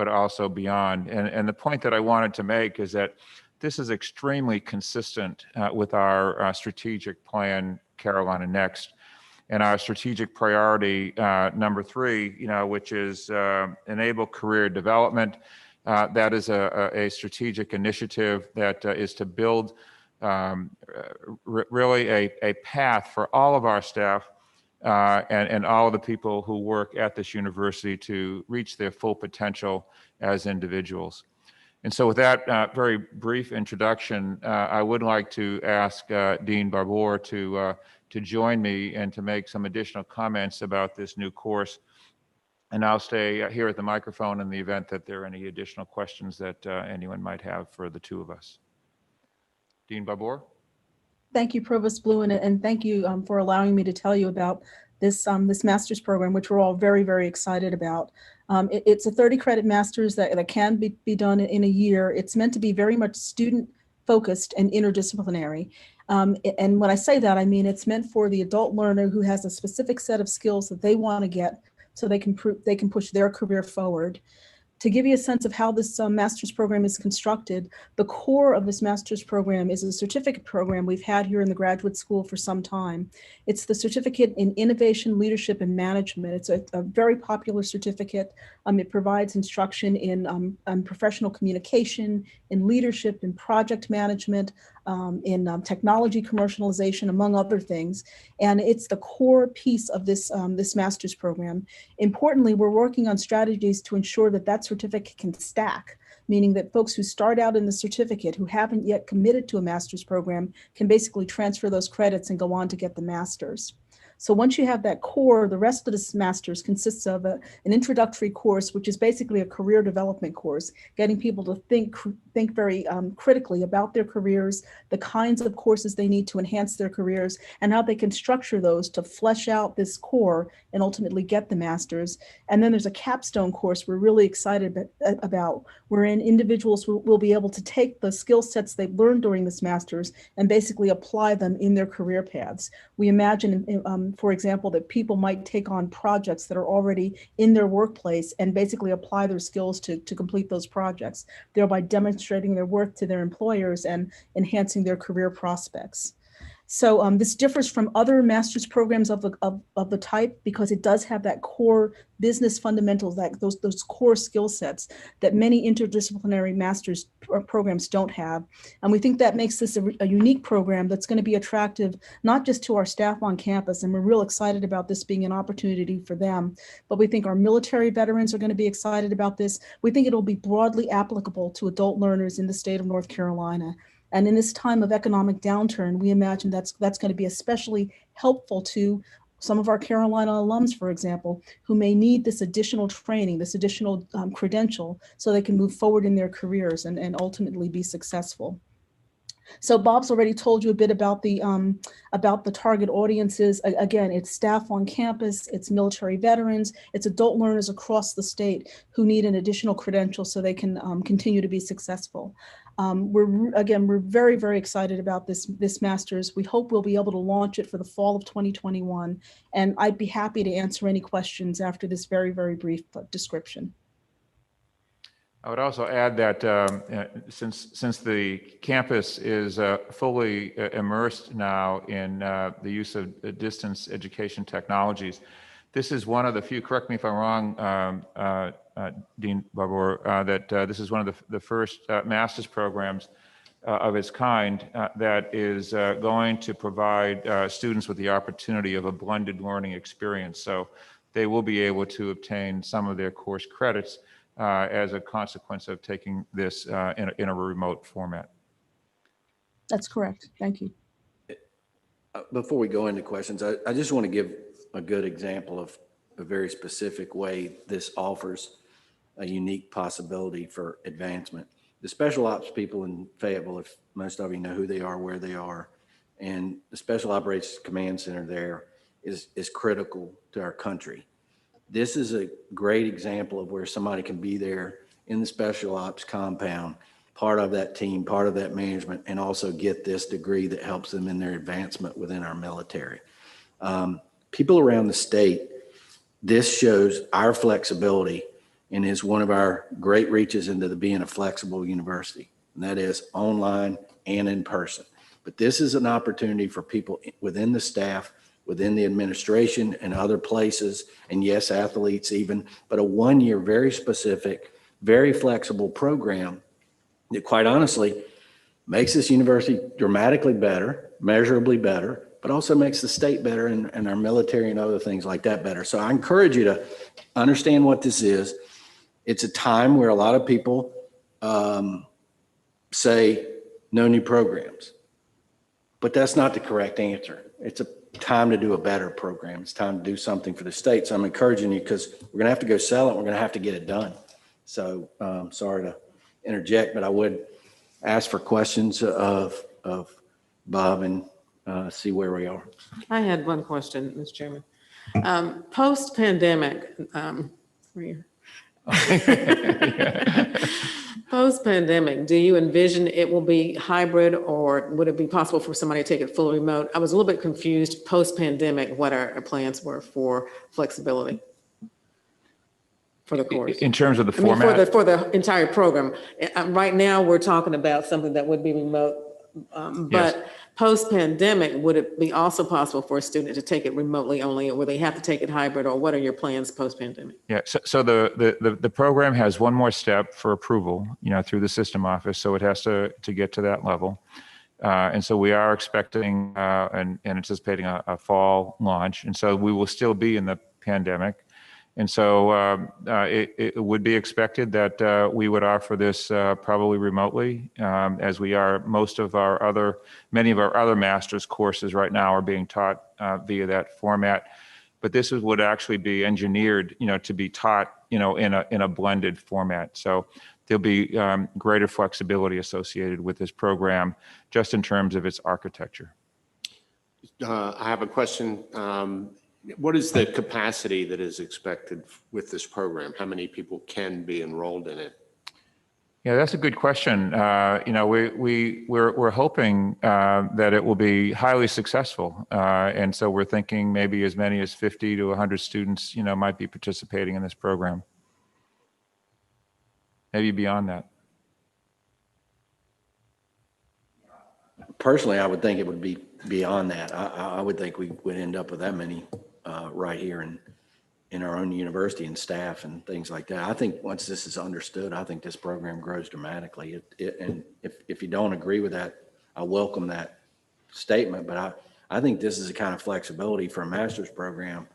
also beyond. And the point that I wanted to make is that this is extremely consistent with our strategic plan, Carolina Next, and our strategic priority number 3, which is enable career development. That is a strategic initiative that is to build really a path for all of our staff and all of the people who work at this university to reach their full potential as individuals. And so with that very brief introduction, I would like to ask Dean Barbour to join me and to make some additional comments about this new course. And I'll stay here at the microphone in the event that there are any additional questions that anyone might have for the 2 of us. Dean Barbour? Thank you, Provost Blue, and thank you for allowing me to tell you about this master's program, which we're all very, very excited about. It's a 30 credit master's that can be done in a year. It's meant to be very much student focused and interdisciplinary. And when I say that, I mean it's meant for the adult learner who has a specific set of skills that they want to get so they can push their career forward. To give you a sense of how this master's program is constructed, the core of this master's program is a certificate program we've had here in the graduate school for some time. It's the certificate in innovation, leadership, and management. It's a very popular certificate. It provides instruction in professional communication, in leadership, in project management, in technology commercialization, among other things. And it's the core piece of this master's program. Importantly, we're working on strategies to ensure that that certificate can stack, meaning that folks who start out in the certificate who haven't yet committed to a master's program can basically transfer those credits and go on to get the master's. So once you have that core, the rest of this master's consists of an introductory course, which is basically a career development course, getting people to think very critically about their careers, the kinds of courses they need to enhance their careers, and how they can structure those to flesh out this core and ultimately get the master's. And then there's a capstone course we're really excited about, wherein individuals will be able to take the skill sets they've learned during this master's and basically apply them in their career paths. We imagine, for example, that people might take on projects that are already in their workplace and basically apply their skills to complete those projects, thereby demonstrating their worth to their employers and enhancing their career prospects. So this differs from other master's programs of the type because it does have that core business fundamentals, that those core skill sets that many interdisciplinary master's programs don't have. And we think that makes this a unique program that's going to be attractive, not just to our staff on campus, and we're real excited about this being an opportunity for them, but we think our military veterans are going to be excited about this. We think it'll be broadly applicable to adult learners in the state of North Carolina. And in this time of economic downturn, we imagine that's going to be especially helpful to some of our Carolina alums, for example, who may need this additional training, this additional credential, so they can move forward in their careers and ultimately be successful. So Bob's already told you a bit about the target audiences. Again, it's staff on campus, it's military veterans, it's adult learners across the state who need an additional credential so they can continue to be successful. We're very, very excited about this master's. We hope we'll be able to launch it for the fall of 2021. And I'd be happy to answer any questions after this very, very brief description. I would also add that since the campus is fully immersed now in the use of distance education technologies, this is one of the few, correct me if I'm wrong, Dean Barbour, that this is one of the first master's programs of its kind that is going to provide students with the opportunity of a blended learning experience. So they will be able to obtain some of their course credits as a consequence of taking this in a remote format. That's correct. Thank you. Before we go into questions, I just want to give a good example of a very specific way this offers a unique possibility for advancement. The special ops people in Fayetteville, if most of you know who they are, where they are, and the Special Operations Command Center there is critical to our country. This is a great example of where somebody can be there in the special ops compound, part of that team, part of that management, and also get this degree that helps them in their advancement within our military. People around the state, this shows our flexibility and is one of our great reaches into being a flexible university, and that is online and in person. But this is an opportunity for people within the staff, within the administration and other places, and yes, athletes even, but a one-year, very specific, very flexible program that quite honestly makes this university dramatically better, measurably better, but also makes the state better and our military and other things like that better. So I encourage you to understand what this is. It's a time where a lot of people say no new programs, but that's not the correct answer. It's a time to do a better program. It's time to do something for the state. So I'm encouraging you because we're gonna have to go sell it. We're gonna have to get it done. So sorry to interject, but I would ask for questions of Bob and see where we are. I had one question, Mr. Chairman. Post-pandemic, post-pandemic, do you envision it will be hybrid, or would it be possible for somebody to take it fully remote? I was a little bit confused post-pandemic what our plans were for flexibility for the course. In terms of the I mean, format? for the entire program. Right now, we're talking about something that would be remote. But post-pandemic, would it be also possible for a student to take it remotely only, or will they have to take it hybrid, or what are your plans post-pandemic? Yeah, so the program has one more step for approval, through the system office, so it has to get to that level. And so we are expecting and anticipating a fall launch, and so we will still be in the pandemic. And so it would be expected that we would offer this probably remotely, as we are many of our other master's courses right now are being taught via that format. But this would actually be engineered, to be taught, in a blended format. So there'll be greater flexibility associated with this program, just in terms of its architecture. I have a question. What is the capacity that is expected with this program? How many people can be enrolled in it? Yeah, that's a good question. We're hoping that it will be highly successful. And so we're thinking maybe as many as 50 to 100 students, might be participating in this program. Maybe beyond that. Personally, I would think it would be beyond that. I would think we would end up with that many right here in our own university and staff and things like that. I think once this is understood, I think this program grows dramatically. And if you don't agree with that, I welcome that statement. But I think this is a kind of flexibility for a master's program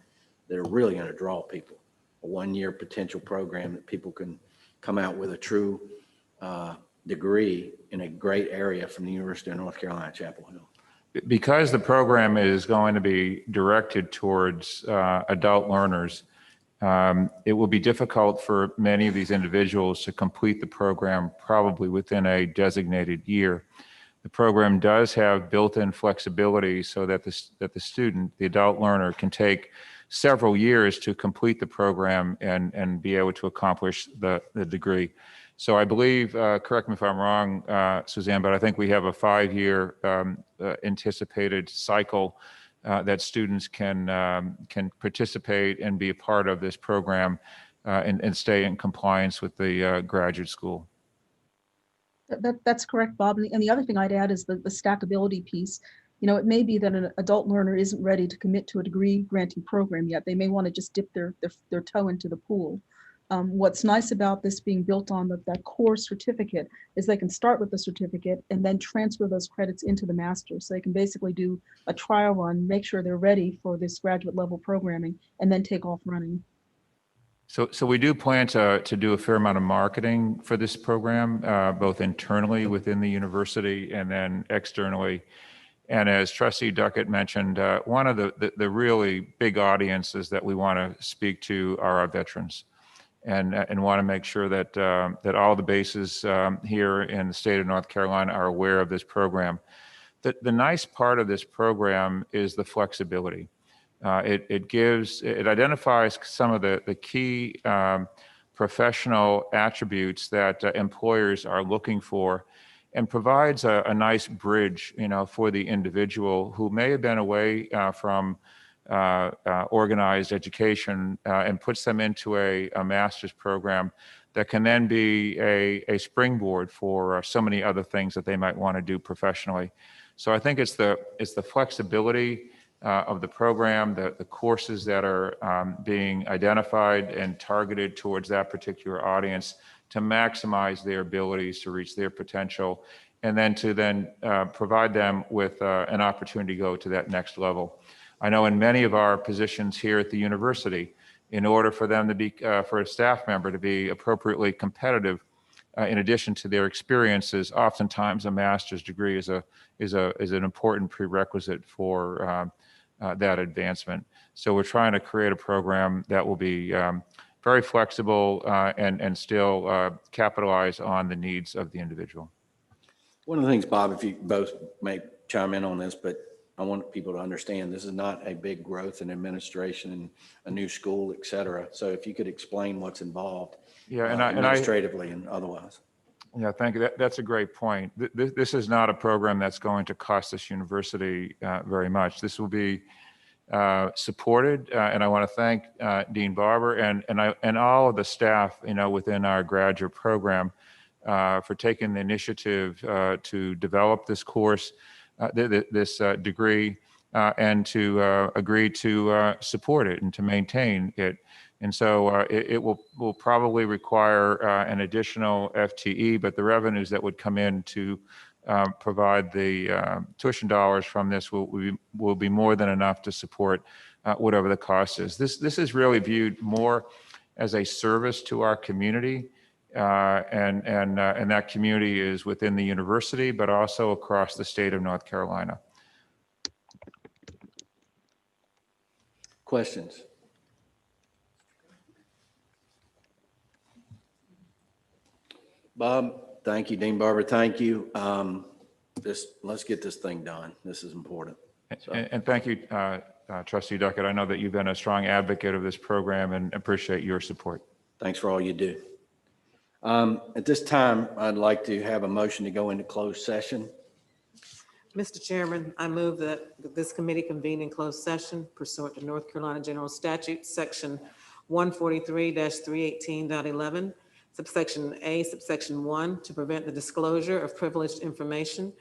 that are really going to draw people. A one-year potential program that people can come out with a true degree in a great area from the University of North Carolina, Chapel Hill. Because the program is going to be directed towards adult learners, it will be difficult for many of these individuals to complete the program probably within a designated year. The program does have built-in flexibility so that the student, the adult learner, can take several years to complete the program and be able to accomplish the degree. So I believe, correct me if I'm wrong, Suzanne, but I think we have a 5-year anticipated cycle that students can participate and be a part of this program and stay in compliance with the graduate school. That's correct, Bob. And the other thing I'd add is the stackability piece. It may be that an adult learner isn't ready to commit to a degree granting program yet. They may want to just dip their toe into the pool. What's nice about this being built on that core certificate is they can start with the certificate and then transfer those credits into the master's. So they can basically do a trial run, make sure they're ready for this graduate level programming, and then take off running. So we do plan to do a fair amount of marketing for this program, both internally within the university and then externally. And as Trustee Duckett mentioned, one of the really big audiences that we want to speak to are our veterans. And want to make sure that all the bases here in the state of North Carolina are aware of this program. The nice part of this program is the flexibility. It identifies some of the key professional attributes that employers are looking for, and provides a nice bridge, for the individual who may have been away from organized education and puts them into a master's program that can then be a springboard for so many other things that they might want to do professionally. So I think it's the flexibility of the program, the courses that are being identified and targeted towards that particular audience to maximize their abilities to reach their potential, and then to provide them with an opportunity to go to that next level. I know in many of our positions here at the university, in order for them to be, for a staff member to be appropriately competitive, in addition to their experiences, oftentimes a master's degree is an important prerequisite for that advancement. So we're trying to create a program that will be very flexible and still capitalize on the needs of the individual. One of the things, Bob, if you both may chime in on this, but I want people to understand this is not a big growth in administration and a new school, et cetera. So if you could explain what's involved Yeah, administratively and otherwise. Yeah, thank you. That's a great point. This is not a program that's going to cost this university very much. This will be supported, and I want to thank Dean Barber and all of the staff, within our graduate program for taking the initiative to develop this course, this degree, and to agree to support it and to maintain it. And so it will probably require an additional FTE, but the revenues that would come in to provide the tuition dollars from this will be more than enough to support whatever the cost is. This is really viewed more as a service to our community, and that community is within the university, but also across the state of North Carolina. Questions? Bob, thank you. Dean Barber, thank you. Let's get this thing done. This is important. So. And thank you, Trustee Duckett. I know that you've been a strong advocate of this program and appreciate your support. Thanks for all you do. At this time, I'd like to have a motion to go into closed session. Mr. Chairman, I move that this committee convene in closed session pursuant to North Carolina General Statute, Section 143-318.11, subsection A, subsection 1, to prevent the disclosure of privileged information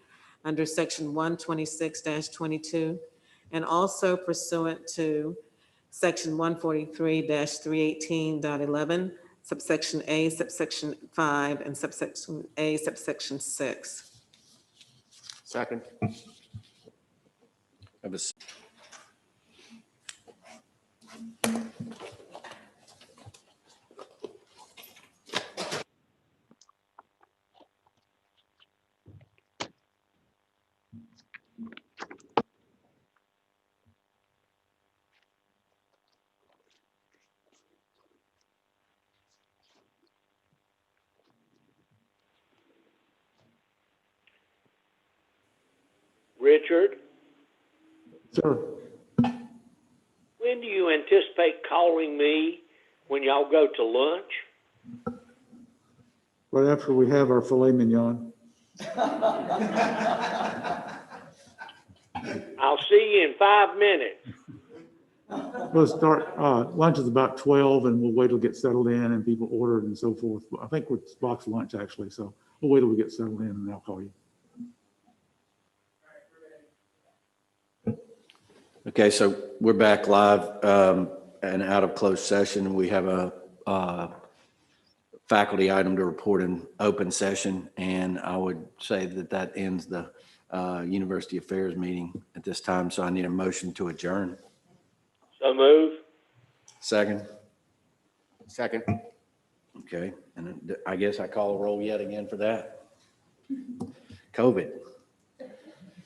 under Section 126-22, and also pursuant to Section 143-318.11, subsection A, subsection 5, and subsection A, subsection 6. Second. Richard, Sir, when do you anticipate calling me when y'all go to lunch? right after we have our filet mignon. I'll see you in 5 minutes. We'll start, lunch is about 12 and we'll wait till we get settled in and people ordered and so forth. I think it's box lunch actually, so we'll wait till we get settled in and I'll call you. Okay, so we're back live and out of closed session. We have a faculty item to report in open session, and I would say that ends the University Affairs meeting at this time, so I need a motion to adjourn. So move. Second? Second. Okay, and I guess I call a roll yet again for that. COVID.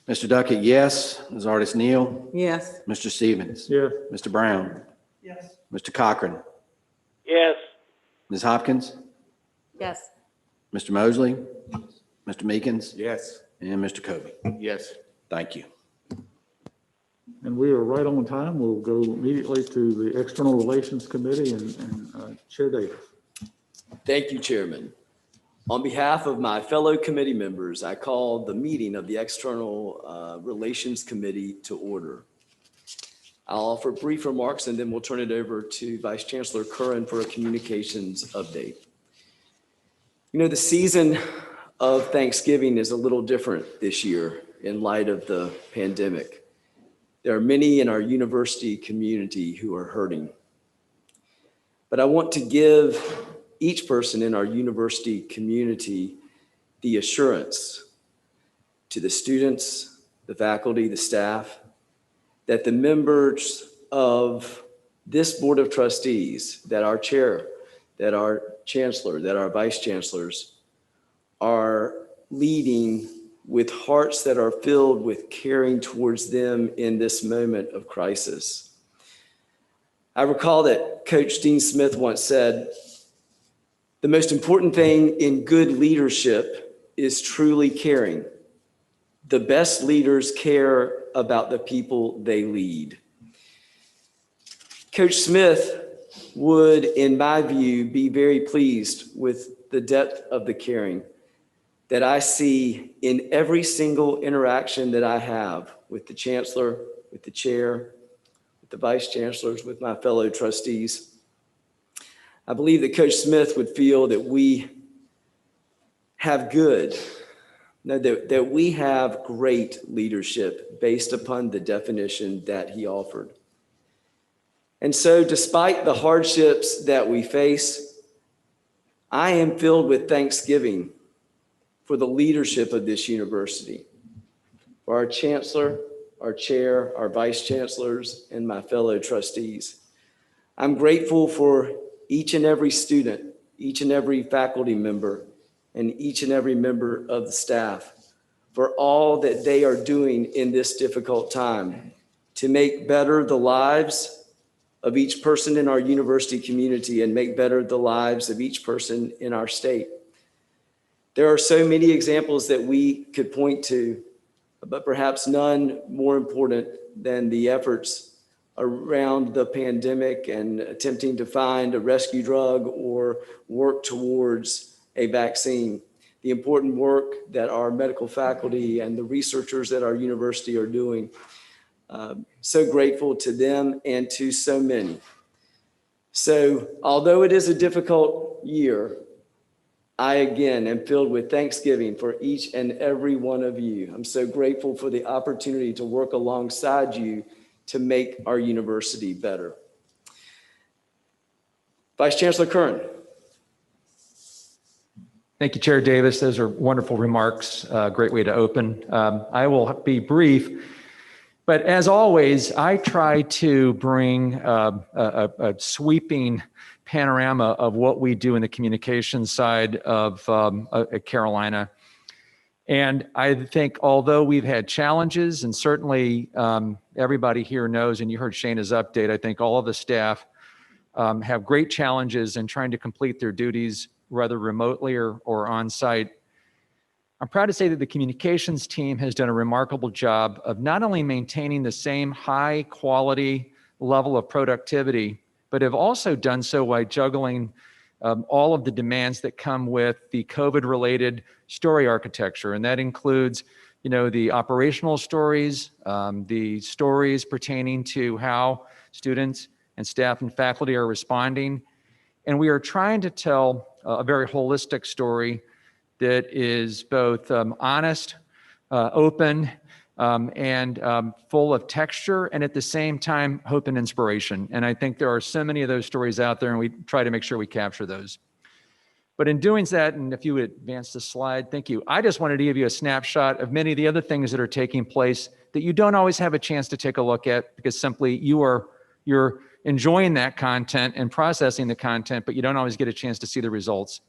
Mr. Duckett, yes. Ms. Artis Neal? Yes. Mr. Stevens? Yeah. Mr. Brown? Yes. Mr. Cochran? Yes. Ms. Hopkins? Yes. Mr. Mosley? Mr. Meekins? Yes. And Mr. Kobe? Yes. Thank you. And we are right on time. We'll go immediately to the External Relations Committee and Chair Davis. Thank you, Chairman. On behalf of my fellow committee members, I call the meeting of the External Relations Committee to order. I'll offer brief remarks and then we'll turn it over to Vice Chancellor Curran for a communications update. You know, the season of Thanksgiving is a little different this year in light of the pandemic. There are many in our university community who are hurting. But I want to give each person in our university community the assurance to the students, the faculty, the staff, that the members of this Board of Trustees, that our chair, that our chancellor, that our vice chancellors are leading with hearts that are filled with caring towards them in this moment of crisis. I recall that Coach Dean Smith once said, "The most important thing in good leadership is truly caring. The best leaders care about the people they lead. Coach Smith would, in my view, be very pleased with the depth of the caring that I see in every single interaction that I have with the chancellor, with the chair, with the vice chancellors, with my fellow trustees. I believe that Coach Smith would feel that we have that we have great leadership based upon the definition that he offered. And so despite the hardships that we face, I am filled with thanksgiving for the leadership of this university, for our chancellor, our chair, our vice chancellors, and my fellow trustees. I'm grateful for each and every student, each and every faculty member, and each and every member of the staff for all that they are doing in this difficult time to make better the lives of each person in our university community and make better the lives of each person in our state. There are so many examples that we could point to, but perhaps none more important than the efforts around the pandemic and attempting to find a rescue drug or work towards a vaccine. The important work that our medical faculty and the researchers at our university are doing. So grateful to them and to so many. So although it is a difficult year, I again am filled with thanksgiving for each and every one of you. I'm so grateful for the opportunity to work alongside you to make our university better. Vice Chancellor Kern. Thank you, Chair Davis. Those are wonderful remarks. Great way to open. I will be brief, but as always, I try to bring a sweeping panorama of what we do in the communications side of Carolina. And I think although we've had challenges, and certainly everybody here knows, and you heard Shana's update, I think all of the staff have great challenges in trying to complete their duties, whether remotely or on site. I'm proud to say that the communications team has done a remarkable job of not only maintaining the same high quality level of productivity, but have also done so by juggling all of the demands that come with the COVID-related story architecture. And that includes, the operational stories, the stories pertaining to how students and staff and faculty are responding. And we are trying to tell a very holistic story that is both honest, open, and full of texture, and at the same time, hope and inspiration. And I think there are so many of those stories out there, and we try to make sure we capture those. But in doing that, and if you would advance the slide, thank you. I just wanted to give you a snapshot of many of the other things that are taking place that you don't always have a chance to take a look at, because simply you're enjoying that content and processing the content, but you don't always get a chance to see the results.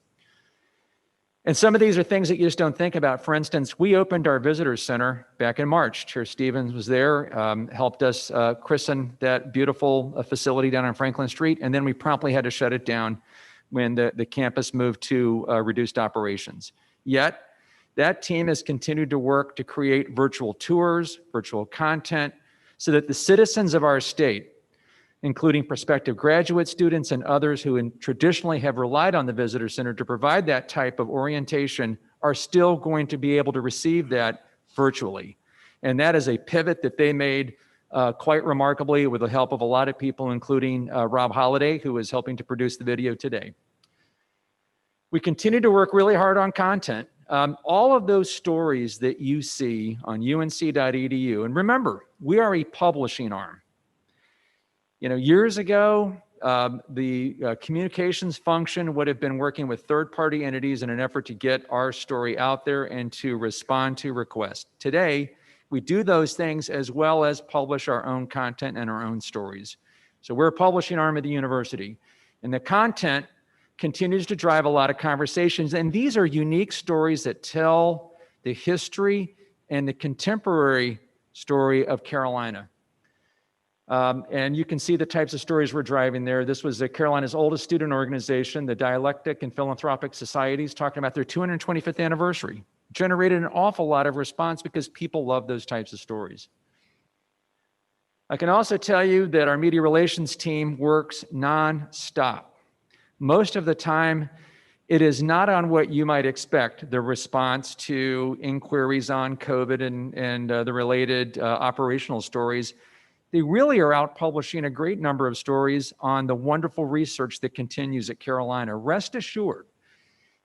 And some of these are things that you just don't think about. For instance, we opened our visitor center back in March. Chair Stevens was there, helped us christen that beautiful facility down on Franklin Street, and then we promptly had to shut it down when the campus moved to reduced operations. Yet, that team has continued to work to create virtual tours, virtual content, so that the citizens of our state, including prospective graduate students and others who traditionally have relied on the visitor center to provide that type of orientation, are still going to be able to receive that virtually. And that is a pivot that they made quite remarkably with the help of a lot of people, including Rob Holliday, who is helping to produce the video today. We continue to work really hard on content. All of those stories that you see on unc.edu, and remember, we are a publishing arm. Years ago, the communications function would have been working with third-party entities in an effort to get our story out there and to respond to requests. Today, we do those things as well as publish our own content and our own stories. So we're a publishing arm of the university, and the content continues to drive a lot of conversations. And these are unique stories that tell the history and the contemporary story of Carolina. And you can see the types of stories we're driving there. This was Carolina's oldest student organization, the Dialectic and Philanthropic Societies, talking about their 225th anniversary. Generated an awful lot of response because people love those types of stories. I can also tell you that our media relations team works nonstop. Most of the time, it is not on what you might expect, the response to inquiries on COVID and the related operational stories. They really are out publishing a great number of stories on the wonderful research that continues at Carolina. Rest assured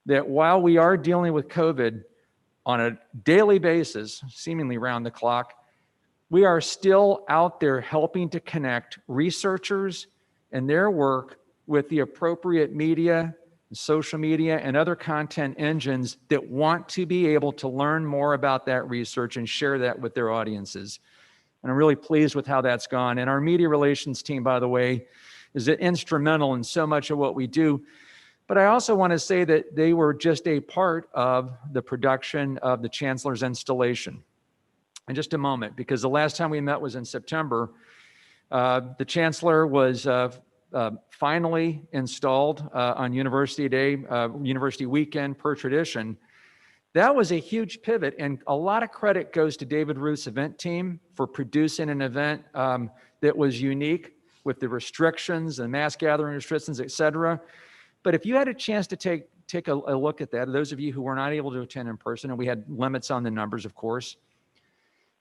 that while we are dealing with COVID on a daily basis, seemingly round the clock, we are still out there helping to connect researchers and their work with the appropriate media, social media, and other content engines that want to be able to learn more about that research and share that with their audiences. And I'm really pleased with how that's gone. And our media relations team, by the way, is instrumental in so much of what we do. But I also want to say that they were just a part of the production of the Chancellor's installation. In just a moment, because the last time we met was in September. The Chancellor was finally installed on University Day, University Weekend per tradition. That was a huge pivot, and a lot of credit goes to David Ruth's event team for producing an event that was unique with the restrictions and mass gathering restrictions, et cetera. But if you had a chance to take a look at that, those of you who were not able to attend in person, and we had limits on the numbers, of course,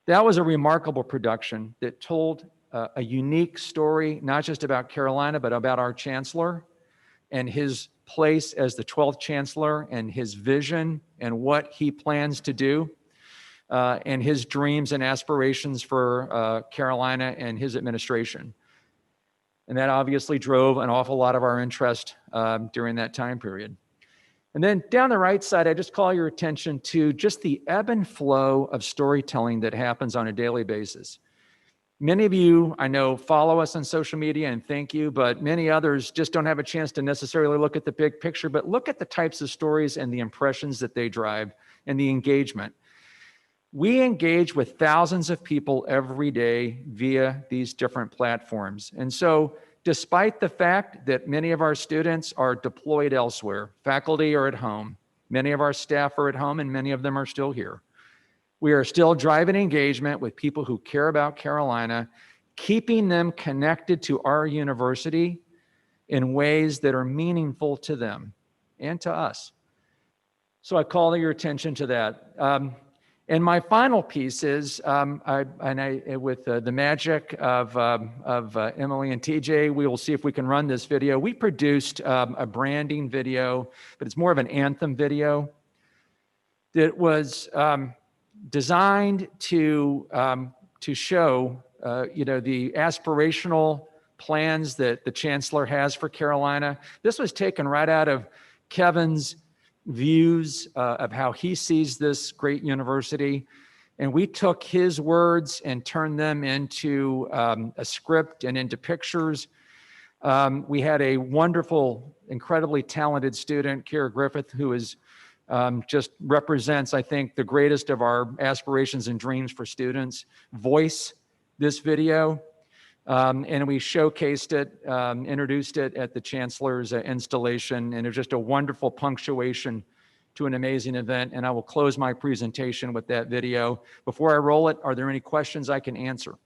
that was a remarkable production that told a unique story, not just about Carolina, but about our Chancellor and his place as the 12th Chancellor and his vision and what he plans to do and his dreams and aspirations for Carolina and his administration. And that obviously drove an awful lot of our interest during that time period. And then down the right side, I just call your attention to just the ebb and flow of storytelling that happens on a daily basis. Many of you, I know, follow us on social media, and thank you, but many others just don't have a chance to necessarily look at the big picture, but look at the types of stories and the impressions that they drive and the engagement. We engage with thousands of people every day via these different platforms. And so despite the fact that many of our students are deployed elsewhere, faculty are at home, many of our staff are at home, and many of them are still here, we are still driving engagement with people who care about Carolina, keeping them connected to our university in ways that are meaningful to them and to us. So I call your attention to that. And my final piece is, with the magic of Emily and TJ, we will see if we can run this video. We produced a branding video, but it's more of an anthem video that was designed to show, the aspirational plans that the Chancellor has for Carolina. This was taken right out of Kevin's views of how he sees this great university. And we took his words and turned them into a script and into pictures. We had a wonderful, incredibly talented student, Kara Griffith, who is just represents, I think, the greatest of our aspirations and dreams for students, voice this video. And we showcased it, introduced it at the Chancellor's installation, and it was just a wonderful punctuation to an amazing event. And I will close my presentation with that video. Before I roll it, are there any questions I can answer?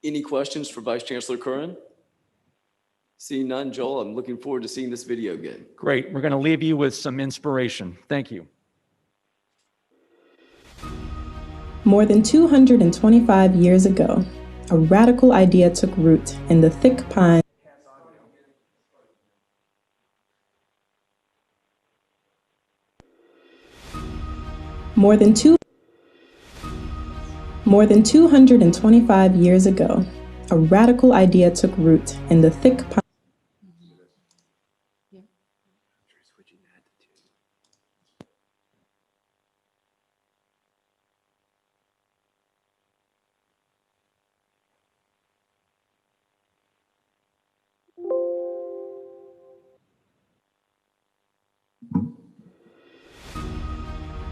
Any questions for Vice Chancellor Curran? Seeing none, Joel, I'm looking forward to seeing this video again. Great. We're going to leave you with some inspiration. Thank you. More than 225 years ago, a radical idea took root in the thick pine. More than 225 years ago, a radical idea took root in the thick pine.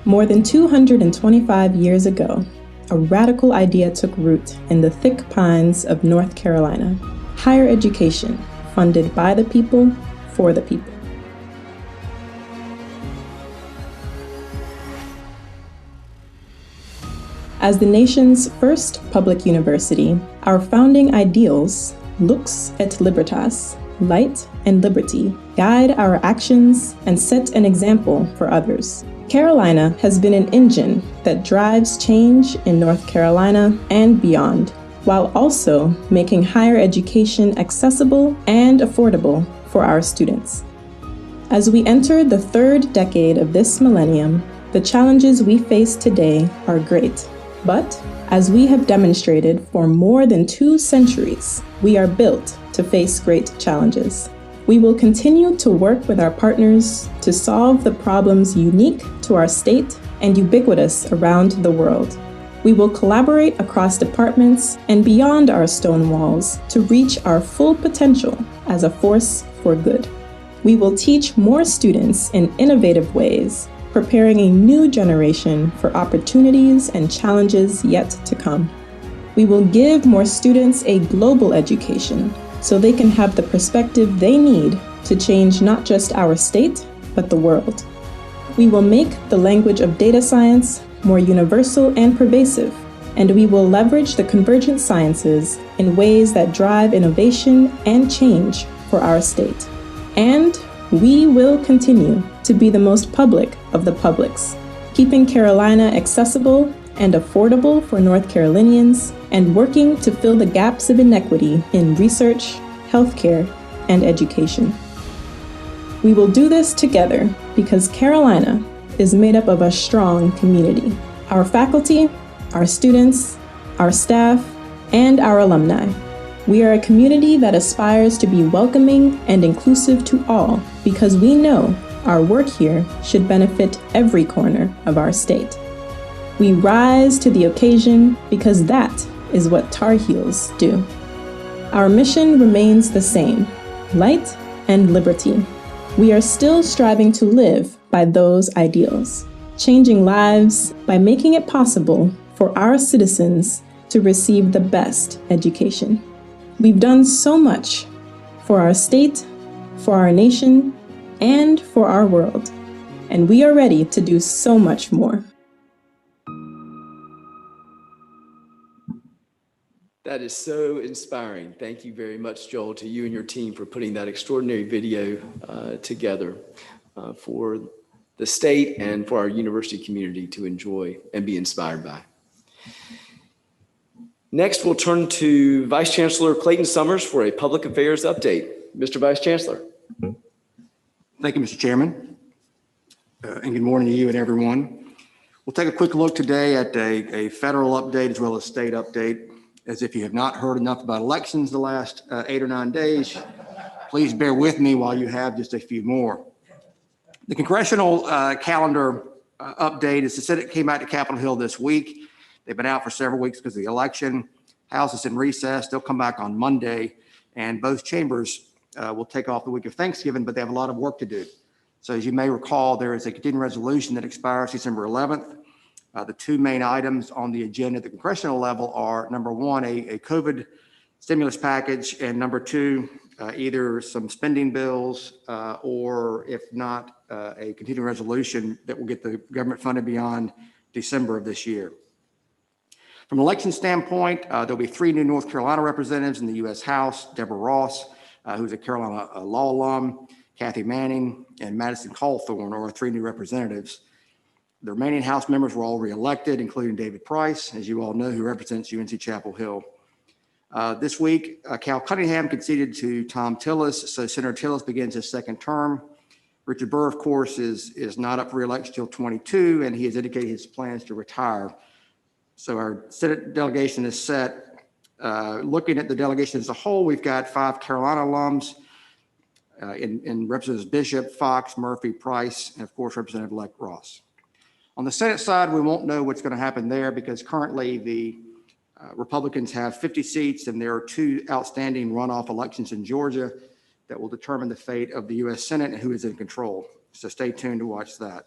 More than 225 years ago, a radical idea took root in the thick pines of North Carolina. Higher education, funded by the people, for the people. As the nation's first public university, our founding ideals, lux et libertas, light and liberty, guide our actions and set an example for others. Carolina has been an engine that drives change in North Carolina and beyond, while also making higher education accessible and affordable for our students. As we enter the third decade of this millennium, the challenges we face today are great. But as we have demonstrated for more than 2 centuries, we are built to face great challenges. We will continue to work with our partners to solve the problems unique to our state and ubiquitous around the world. We will collaborate across departments and beyond our stone walls to reach our full potential as a force for good. We will teach more students in innovative ways, preparing a new generation for opportunities and challenges yet to come. We will give more students a global education so they can have the perspective they need to change not just our state, but the world. We will make the language of data science more universal and pervasive, and we will leverage the convergent sciences in ways that drive innovation and change for our state. And we will continue to be the most public of the publics, keeping Carolina accessible and affordable for North Carolinians, and working to fill the gaps of inequity in research, healthcare, and education. We will do this together because Carolina is made up of a strong community. Our faculty, our students, our staff, and our alumni. We are a community that aspires to be welcoming and inclusive to all because we know our work here should benefit every corner of our state. We rise to the occasion because that is what Tar Heels do. Our mission remains the same, light and liberty. We are still striving to live by those ideals, changing lives by making it possible for our citizens to receive the best education. We've done so much for our state, for our nation, and for our world, and we are ready to do so much more. That is so inspiring. Thank you very much, Joel, to you and your team for putting that extraordinary video together for the state and for our university community to enjoy and be inspired by. Next, we'll turn to Vice Chancellor Clayton Summers for a public affairs update. Mr. Vice Chancellor. Thank you, Mr. Chairman. And good morning to you and everyone. We'll take a quick look today at a federal update as well as state update. As if you have not heard enough about elections the last 8 or 9 days, please bear with me while you have just a few more. The congressional calendar update is the Senate came out to Capitol Hill this week. They've been out for several weeks because of the election. House is in recess. They'll come back on Monday, and both chambers will take off the week of Thanksgiving, but they have a lot of work to do. So as you may recall, there is a continuing resolution that expires December 11th. The 2 main items on the agenda at the congressional level are, number 1, a COVID stimulus package, and number 2, either some spending bills or, if not, a continuing resolution that will get the government funded beyond December of this year. From an election standpoint, there'll be 3 new North Carolina representatives in the U.S. House: Deborah Ross, who's a Carolina law alum, Kathy Manning, and Madison Cawthorn are 3 new representatives. The remaining House members were all reelected, including David Price, as you all know, who represents UNC-Chapel Hill. This week, Cal Cunningham conceded to Tom Tillis, so Senator Tillis begins his 2nd term. Richard Burr, of course, is not up for re-election till 22, and he has indicated his plans to retire. So our Senate delegation is set. Looking at the delegation as a whole, we've got 5 Carolina alums in Representatives Bishop, Fox, Murphy, Price, and of course, Representative-elect Ross. On the Senate side, we won't know what's going to happen there because currently the Republicans have 50 seats and there are 2 outstanding runoff elections in Georgia that will determine the fate of the U.S. Senate and who is in control. So stay tuned to watch that.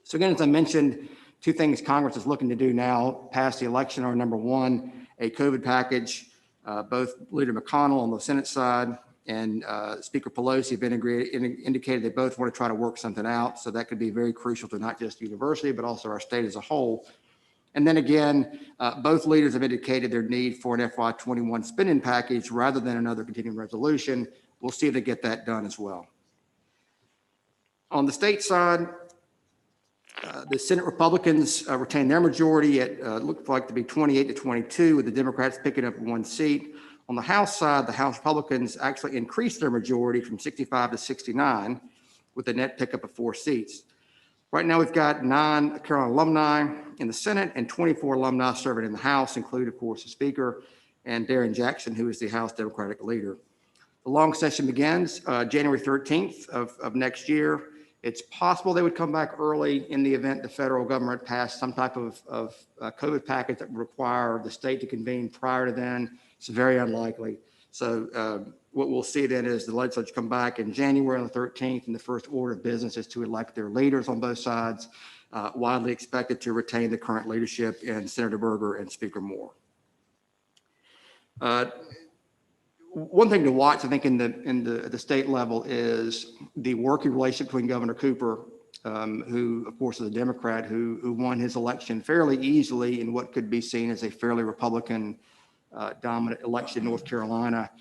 So again, as I mentioned, 2 things Congress is looking to do now past the election are, number 1, a COVID package. Both Leader McConnell on the Senate side and Speaker Pelosi have indicated they both want to try to work something out. So that could be very crucial to not just the university, but also our state as a whole. And then again, both leaders have indicated their need for an FY21 spending package rather than another continuing resolution. We'll see if they get that done as well. On the state side, the Senate Republicans retain their majority at looked like to be 28 to 22, with the Democrats picking up one seat. On the House side, the House Republicans actually increased their majority from 65 to 69, with a net pickup of 4 seats. Right now, we've got 9 Carolina alumni in the Senate and 24 alumni serving in the House, including, of course, the Speaker and Darren Jackson, who is the House Democratic leader. The long session begins January 13th of next year. It's possible they would come back early in the event the federal government passed some type of COVID package that would require the state to convene prior to then. It's very unlikely. So what we'll see then is the legislature come back in January on the 13th, and the first order of business is to elect their leaders on both sides, widely expected to retain the current leadership in Senator Berger and Speaker Moore. One thing to watch, I think, at the state level is the working relationship between Governor Cooper, who, of course, is a Democrat, who won his election fairly easily in what could be seen as a fairly Republican dominant election in North Carolina,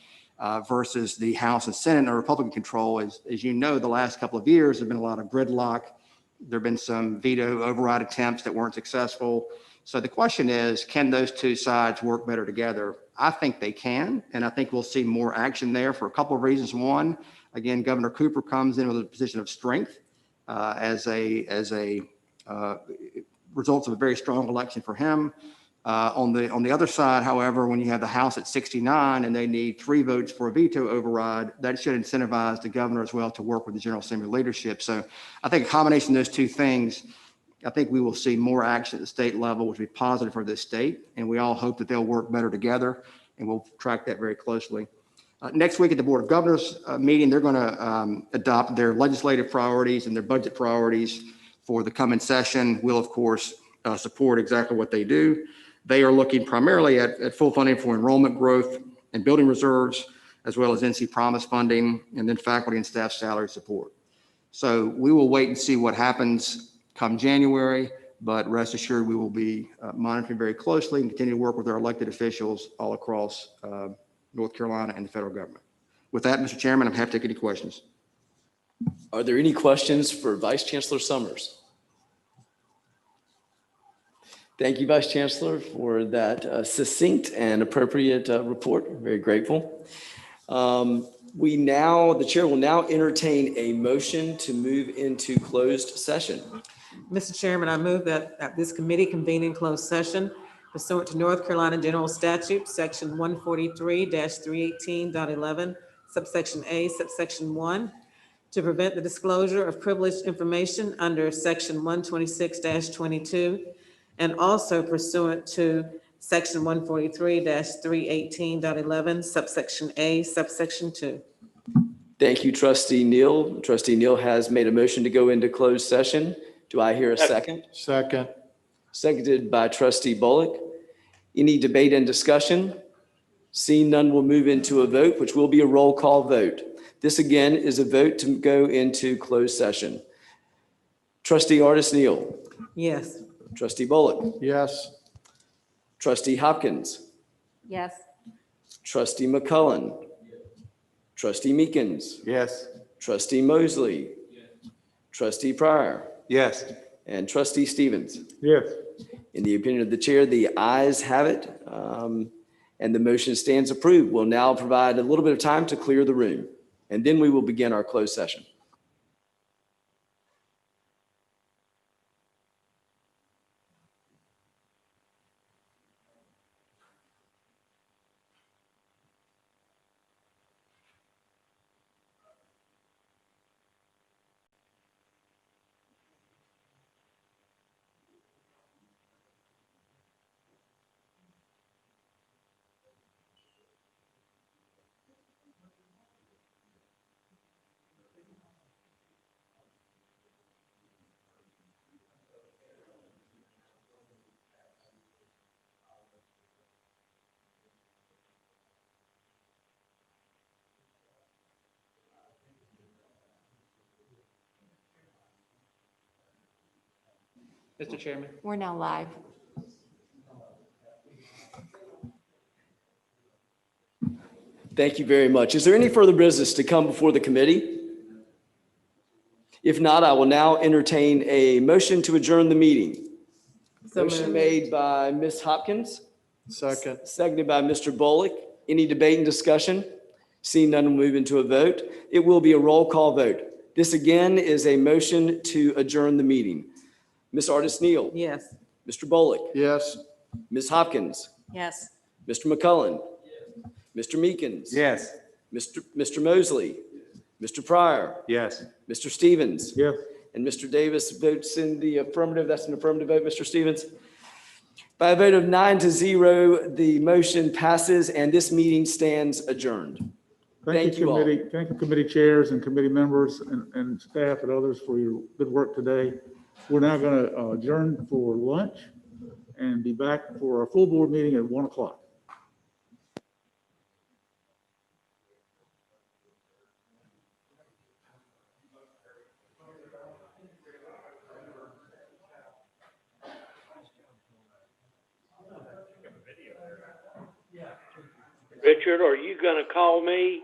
versus the House and Senate under Republican control. As you know, the last couple of years have been a lot of gridlock. There have been some veto override attempts that weren't successful. So the question is, can those two sides work better together? I think they can, and I think we'll see more action there for a couple of reasons. One, again, Governor Cooper comes in with a position of strength as a results of a very strong election for him. On the other side, however, when you have the House at 69 and they need 3 votes for a veto override, that should incentivize the governor as well to work with the General Assembly leadership. So I think a combination of those two things, I think we will see more action at the state level, which would be positive for this state. And we all hope that they'll work better together, and we'll track that very closely. Next week at the Board of Governors meeting, they're going to adopt their legislative priorities and their budget priorities for the coming session. We'll, of course, support exactly what they do. They are looking primarily at full funding for enrollment growth and building reserves, as well as NC Promise funding, and then faculty and staff salary support. So we will wait and see what happens come January, but rest assured we will be monitoring very closely and continue to work with our elected officials all across North Carolina and the federal government. With that, Mr. Chairman, I'm happy to take any questions. Are there any questions for Vice Chancellor Summers? Thank you, Vice Chancellor, for that succinct and appropriate report. Very grateful. The chair will now entertain a motion to move into closed session. Mr. Chairman, I move that this committee convene in closed session pursuant to North Carolina General Statute, Section 143-318.11, subsection A, subsection 1, to prevent the disclosure of privileged information under Section 126-22, and also pursuant to Section 143-318.11, subsection A, subsection 2. Thank you, Trustee Neal. Trustee Neal has made a motion to go into closed session. Do I hear a second? Second. Seconded by Trustee Bullock. Any debate and discussion? Seeing none, we'll move into a vote, which will be a roll call vote. This again is a vote to go into closed session. Trustee Artis Neal. Yes. Trustee Bullock. Yes. Trustee Hopkins. Yes. Trustee McCullen. Trustee Meekins. Yes. Trustee Mosley. Trustee Pryor. Yes. And Trustee Stevens. Yes. In the opinion of the chair, the ayes have it, and the motion stands approved. We'll now provide a little bit of time to clear the room, and then we will begin our closed session. Mr. Chairman. We're now live. Thank you very much. Is there any further business to come before the committee? If not, I will now entertain a motion to adjourn the meeting. So Motion moved. made by Ms. Hopkins. Second. Seconded by Mr. Bullock. Any debate and discussion? Seeing none, we'll move into a vote. It will be a roll call vote. This again is a motion to adjourn the meeting. Ms. Artis Neal. Yes. Mr. Bullock. Yes. Ms. Hopkins. Yes. Mr. McCullen. Mr. Meekins. Yes. Mr. Mosley. Mr. Pryor. Yes. Mr. Stevens. Yes. And Mr. Davis votes in the affirmative. That's an affirmative vote, Mr. Stevens. By a vote of 9-0, the motion passes and this meeting stands adjourned. Thank you all. Committee. Thank you, committee chairs and committee members and staff and others for your good work today. We're now going to adjourn for lunch and be back for our full board meeting at 1 o'clock. Richard, are you going to call me?